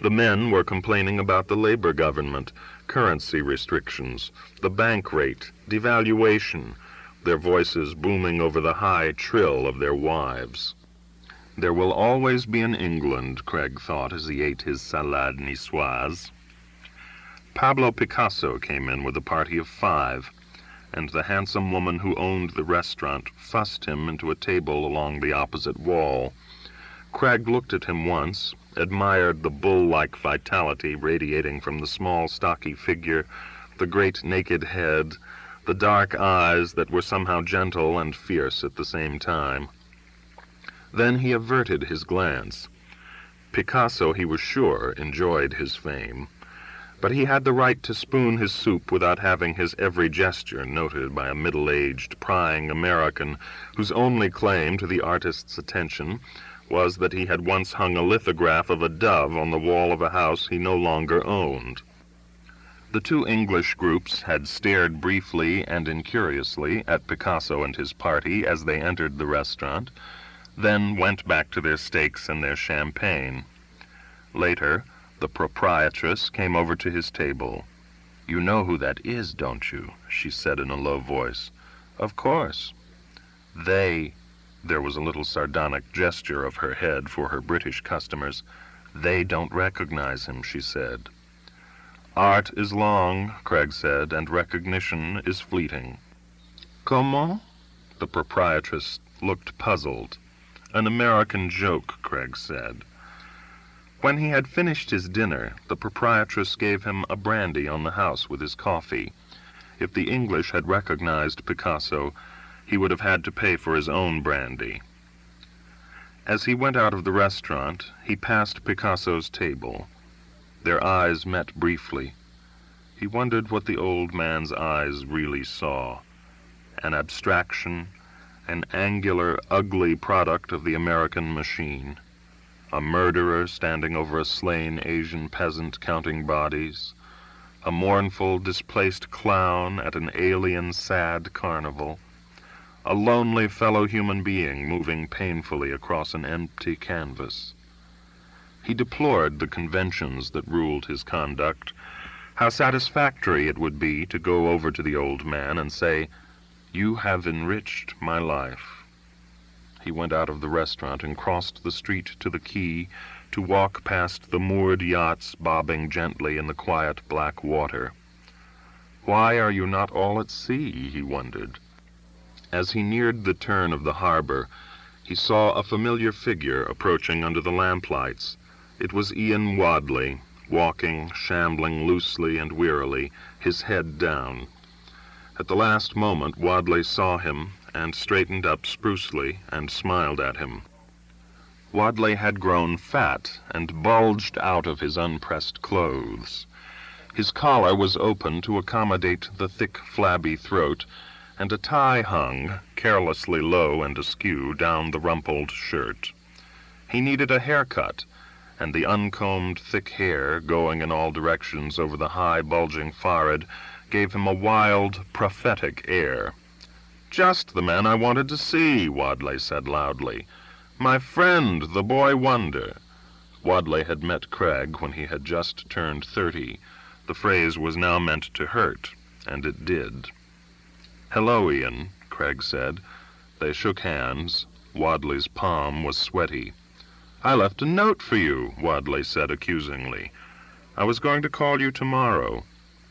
The men were complaining about the labor government, currency restrictions, the bank rate, devaluation, their voices booming over the high trill of their wives. There will always be an England, Craig thought as he ate his salade niçoise. Pablo Picasso came in with a party of 5. and the handsome woman who owned the restaurant fussed him into a table along the opposite wall. Craig looked at him once, admired the bull-like vitality radiating from the small, stocky figure, the great naked head, the dark eyes that were somehow gentle and fierce at the same time. Then he averted his glance. Picasso, he was sure, enjoyed his fame, but he had the right to spoon his soup without having his every gesture noted by a middle-aged, prying American whose only claim to the artist's attention was that he had once hung a lithograph of a dove on the wall of a house he no longer owned. The two English groups had stared briefly and incuriously at Picasso and his party as they entered the restaurant, then went back to their steaks and their champagne. Later, the proprietress came over to his table. "You know who that is, don't you?" she said in a low voice. "Of course." There was a little sardonic gesture of her head for her British customers. "They don't recognize him," she said. "Art is long," Craig said, "and recognition is fleeting." "Comment?" The proprietress looked puzzled. "An American joke," Craig said. When he had finished his dinner, the proprietress gave him a brandy on the house with his coffee. If the English had recognized Picasso, he would have had to pay for his own brandy. As he went out of the restaurant, he passed Picasso's table. Their eyes met briefly. He wondered what the old man's eyes really saw. An abstraction, an angular, ugly product of the American machine. A murderer standing over a slain Asian peasant counting bodies. A mournful, displaced clown at an alien, sad carnival. A lonely fellow human being moving painfully across an empty canvas. He deplored the conventions that ruled his conduct. How satisfactory it would be to go over to the old man and say, "You have enriched my life." He went out of the restaurant and crossed the street to the quay to walk past the moored yachts bobbing gently in the quiet black water. Why are you not all at sea, he wondered. As he neared the turn of the harbor, he saw a familiar figure approaching under the lamplights. It was Ian Wadley, walking, shambling loosely and wearily, his head down. At the last moment, Wadley saw him and straightened up sprucely and smiled at him. Wadley had grown fat and bulged out of his unpressed clothes. His collar was open to accommodate the thick, flabby throat, and a tie hung, carelessly low and askew, down the rumpled shirt. He needed a haircut, and the uncombed thick hair, going in all directions over the high, bulging forehead, gave him a wild, prophetic air. "Just the man I wanted to see," Wadley said loudly. "My friend, the boy wonder." Wadley had met Craig when he had just turned 30. The phrase was now meant to hurt, and it did. "Hello, Ian," Craig said. They shook hands. Wadley's palm was sweaty. "I left a note for you," Wadley said accusingly. "I was going to call you tomorrow."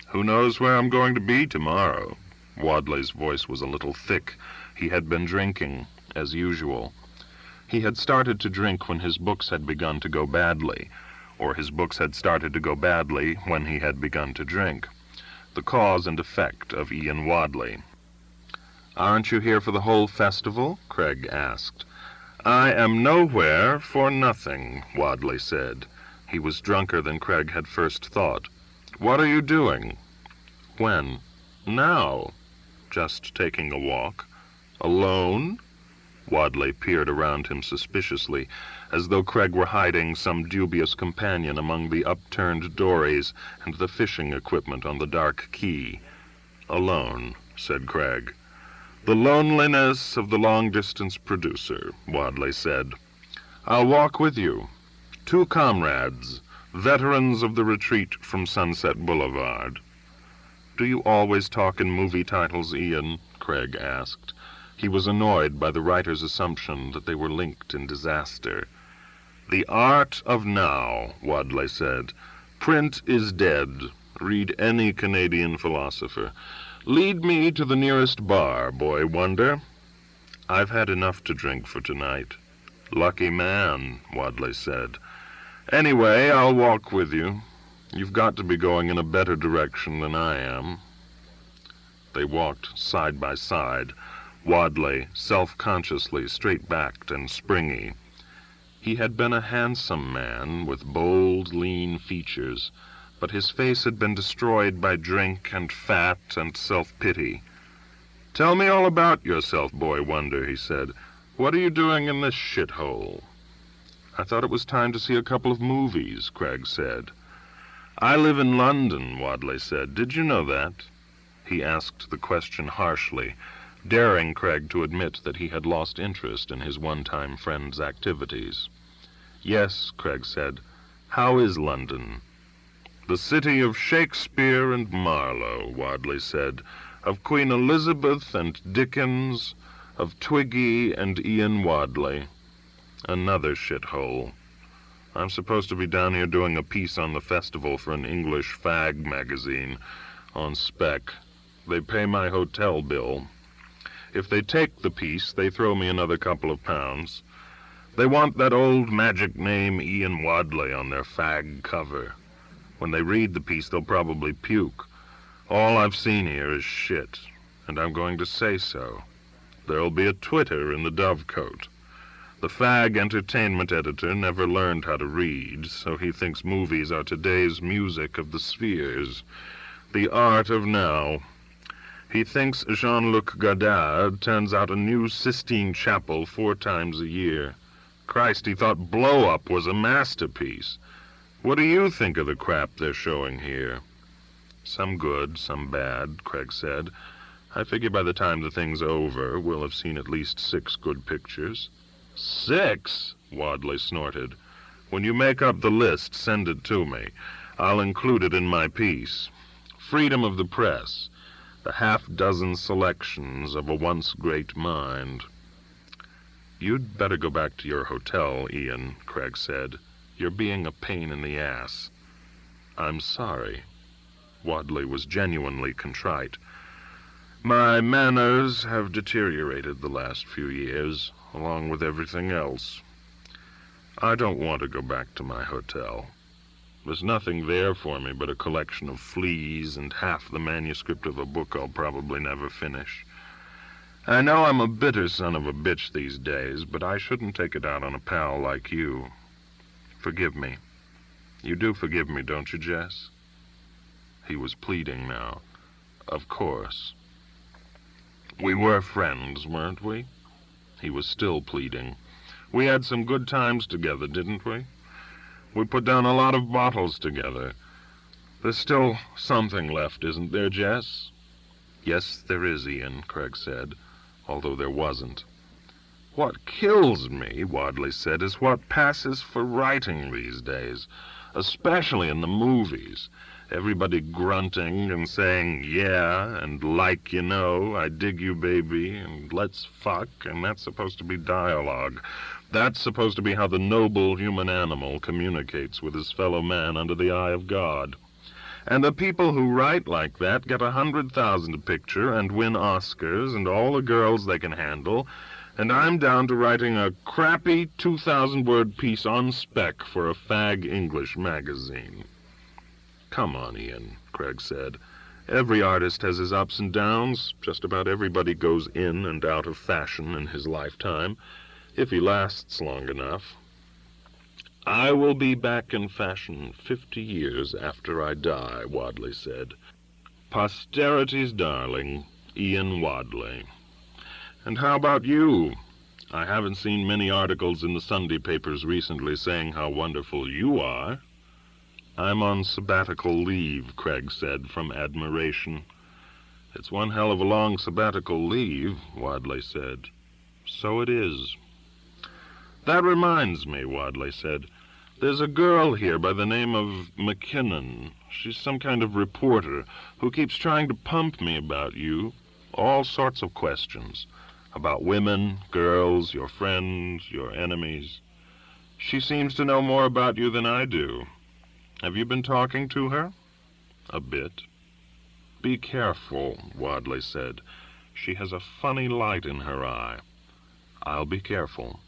"Who knows where I'm going to be tomorrow?" Wadley's voice was a little thick. He had been drinking, as usual. He had started to drink when his books had begun to go badly, or his books had started to go badly when he had begun to drink. The cause and effect of Ian Wadley. "Aren't you here for the whole festival?" Craig asked. "I am nowhere for nothing," Wadley said. He was drunker than Craig had first thought. "What are you doing?" "When?" "Now." "Just taking a walk." "Alone?" Wadley peered around him suspiciously, as though Craig were hiding some dubious companion among the upturned dories and the fishing equipment on the dark quay. "Alone," said Craig. "The loneliness of the long-distance producer," Wadley said. "I'll walk with you. 2 comrades, veterans of the retreat from Sunset Boulevard." "Do you always talk in movie titles, Ian?" Craig asked. He was annoyed by the writer's assumption that they were linked in disaster. "The art of now," Wadley said. "Print is dead. Read any Canadian philosopher. Lead me to the nearest bar, boy wonder. I've had enough to drink for tonight. Lucky man, Wadley said. Anyway, I'll walk with you. You've got to be going in a better direction than I am. They walked side by side, Wadley self-consciously straight-backed and springy. He had been a handsome man with bold, lean features, but his face had been destroyed by drink and fat and self-pity. "Tell me all about yourself, boy wonder," he said. "What are you doing in this shithole?" "I thought it was time to see a couple of movies," Craig said. "I live in London," Wadley said. "Did you know that?" He asked the question harshly, daring Craig to admit that he had lost interest in his one-time friend's activities. "Yes," Craig said. "How is London?" "The city of Shakespeare and Marlowe," Wadley said, "of Queen Elizabeth and Dickens, of Twiggy and Ian Wadley. Another shithole. I'm supposed to be down here doing a piece on the festival for an English fag magazine, on spec. They pay my hotel bill. If they take the piece, they throw me another couple of pounds. They want that old magic name Ian Wadley on their fag cover. When they read the piece, they'll probably puke. All I've seen here is shit, and I'm going to say so. There'll be a Twitter in the dovecote. The fag entertainment editor never learned how to read, so he thinks movies are today's music of the spheres, the art of now. He thinks Jean-Luc Godard turns out a new Sistine Chapel 4 times a year. Christ, he thought Blow Up was a masterpiece. What do you think of the crap they're showing here?" "Some good, some bad," Craig said. "I figure by the time the thing's over, we'll have seen at least 6 good pictures." "6?" Wadley snorted. "When you make up the list, send it to me. I'll include it in my piece. Freedom of the press. The half-dozen selections of a once great mind." "You'd better go back to your hotel, Ian," Craig said. "You're being a pain in the ass." "I'm sorry." Wadley was genuinely contrite. "My manners have deteriorated the last few years, along with everything else. I don't want to go back to my hotel. There's nothing there for me but a collection of fleas and half the manuscript of a book I'll probably never finish. I know I'm a bitter son of a bitch these days, but I shouldn't take it out on a pal like you. Forgive me. You do forgive me, don't you, Jess?" He was pleading now. "Of course. We were friends, weren't we?" He was still pleading. "We had some good times together, didn't we? We put down a lot of bottles together. There's still something left, isn't there, Jess?" "Yes, there is, Ian," Craig said, although there wasn't. "What kills me," Wadley said, "is what passes for writing these days, especially in the movies. Everybody grunting and saying, yeah, and like you know, I dig you, baby, and let's fuck, and that's supposed to be dialogue. That's supposed to be how the noble human animal communicates with his fellow man under the eye of God. And the people who write like that get 100,000 a picture and win Oscars and all the girls they can handle, and I'm down to writing a crappy 2,000-word piece on spec for a fag English magazine." "Come on, Ian," Craig said. "Every artist has his ups and downs. Just about everybody goes in and out of fashion in his lifetime, if he lasts long enough." "I will be back in fashion 50 years after I die," Wadley said. "Posterity's darling, Ian Wadley. And how about you? I haven't seen many articles in the Sunday papers recently saying how wonderful you are." "I'm on sabbatical leave," Craig said, from admiration. "It's one hell of a long sabbatical leave," Wadley said. "So it is." "That reminds me," Wadley said. "There's a girl here by the name of McKinnon. She's some kind of reporter who keeps trying to pump me about you. All sorts of questions. About women, girls, your friends, your enemies. She seems to know more about you than I do. Have you been talking to her?" "A bit." "Be careful," Wadley said. "She has a funny light in her eye." "I'll be careful."